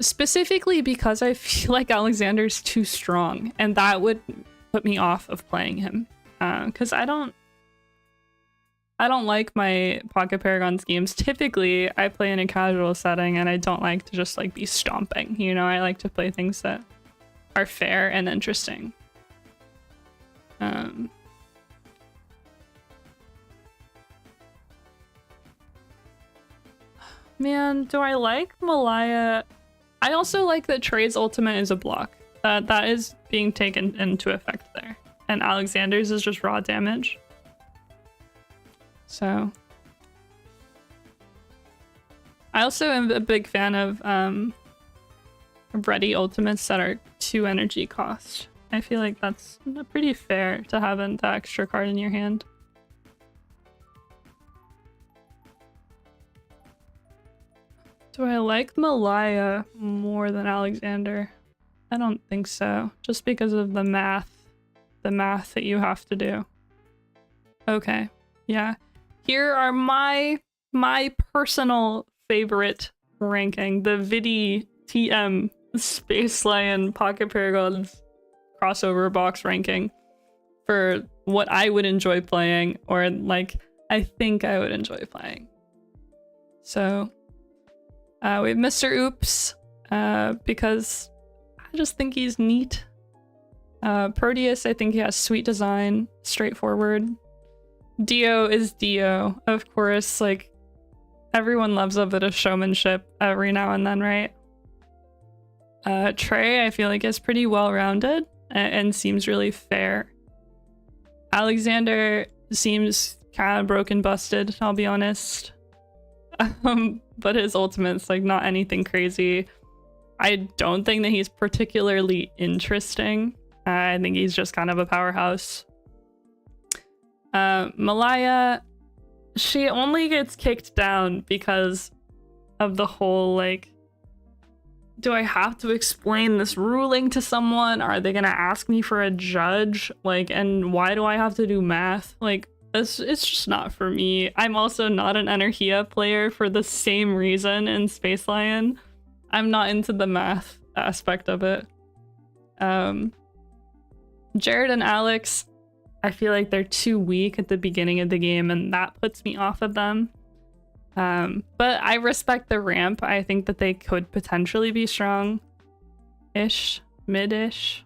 Specifically because I feel like Alexander's too strong, and that would put me off of playing him. Because I don't like my Pocket Paragons games. Typically, I play in a casual setting, and I don't like to just like be stomping. You know, I like to play things that are fair and interesting. Man, do I like Malaya? I also like that Trey's ultimate is a block. That is being taken into effect there. And Alexander's is just raw damage. So. I also am a big fan of ready ultimates that are 2 energy cost. I feel like that's pretty fair to have an extra card in your hand. Do I like Malaya more than Alexander? I don't think so. Just because of the math that you have to do. Okay. Yeah. Here are my personal favorite ranking. The Vidi TM Space Lion Pocket Paragons crossover box ranking for what I would enjoy playing, or like I think I would enjoy playing. So we have Mr. Oops, because I just think he's neat. Proteus, I think he has sweet design, straightforward. Dio is Dio, of course. Like, everyone loves a bit of showmanship every now and then, right? Trey, I feel like, is pretty well-rounded and seems really fair. Alexander seems kind of broken busted, I'll be honest. But his ultimate's like not anything crazy. I don't think that he's particularly interesting. I think he's just kind of a powerhouse. Malaya, she only gets kicked down because of the whole, like, do I have to explain this ruling to someone? Are they gonna ask me for a judge? Like, and why do I have to do math? Like, it's just not for me. I'm also not an Energia player for the same reason in Space Lion. I'm not into the math aspect of it. Jared and Alex, I feel like they're too weak at the beginning of the game, and that puts me off of them. But I respect the ramp. I think that they could potentially be strong-ish, mid-ish.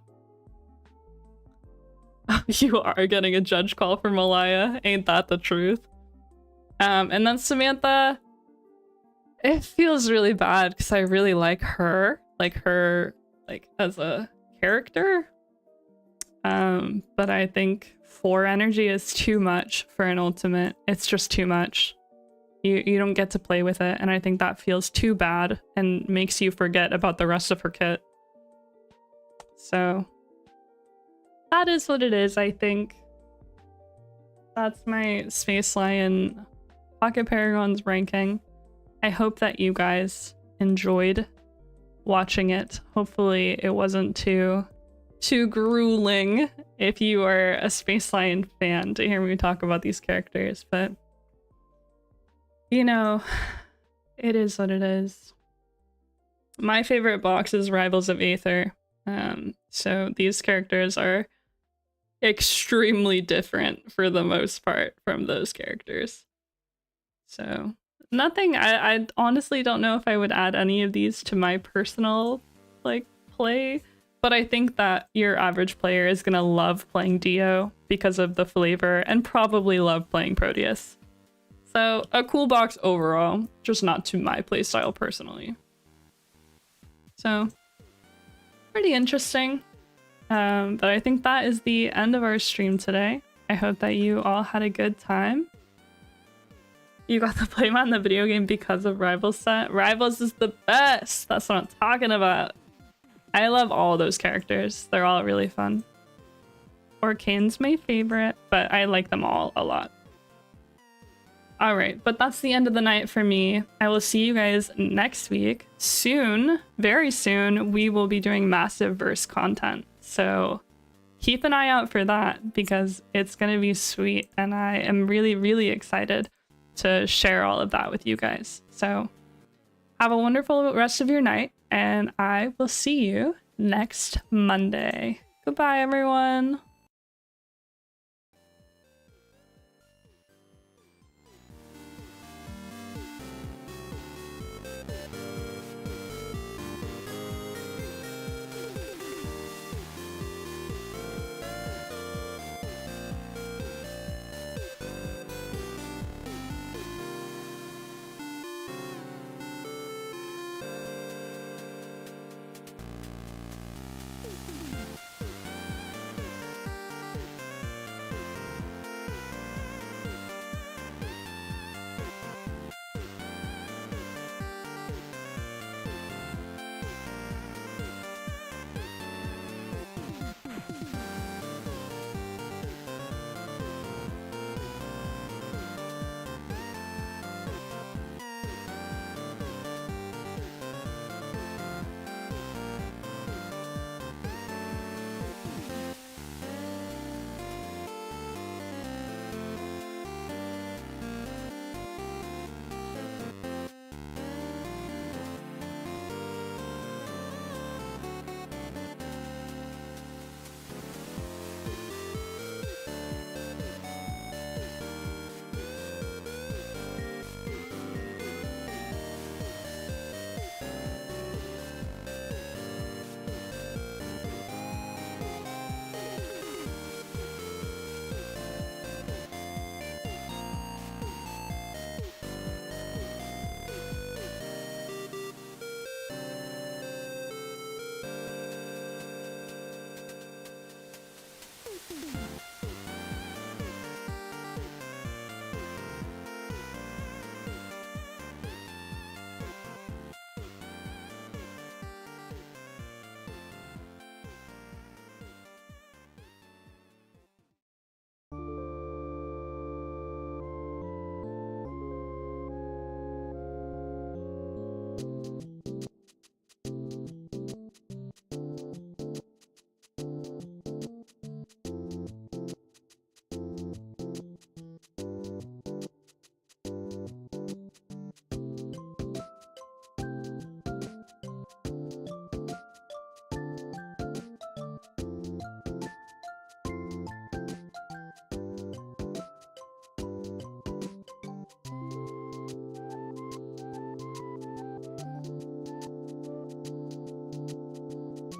You are getting a judge call from Malaya. Ain't that the truth? And then Samantha, it feels really bad because I really like her as a character. But I think 4 energy is too much for an ultimate. It's just too much. You don't get to play with it, and I think that feels too bad and makes you forget about the rest of her kit. So that is what it is, I think. That's my Space Lion Pocket Paragons ranking. I hope that you guys enjoyed watching it. Hopefully it wasn't too grueling if you are a Space Lion fan to hear me talk about these characters, but you know, it is what it is. My favorite box is Rivals of Aether. So these characters are extremely different for the most part from those characters. So nothing, I honestly don't know if I would add any of these to my personal like play, but I think that your average player is gonna love playing Dio because of the flavor and probably love playing Proteus. So a cool box overall, just not to my playstyle personally. So pretty interesting. But I think that is the end of our stream today. I hope that you all had a good time. You got to play on the video game because of Rivals set. Rivals is the best. That's what I'm talking about. I love all those characters. They're all really fun. Orcane's my favorite, but I like them all a lot. All right, but that's the end of the night for me. I will see you guys next week. Soon, very soon, we will be doing massive verse content. So keep an eye out for that because it's going to be sweet. And I am really, really excited to share all of that with you guys. So have a wonderful rest of your night, and I will see you next Monday. Goodbye, everyone.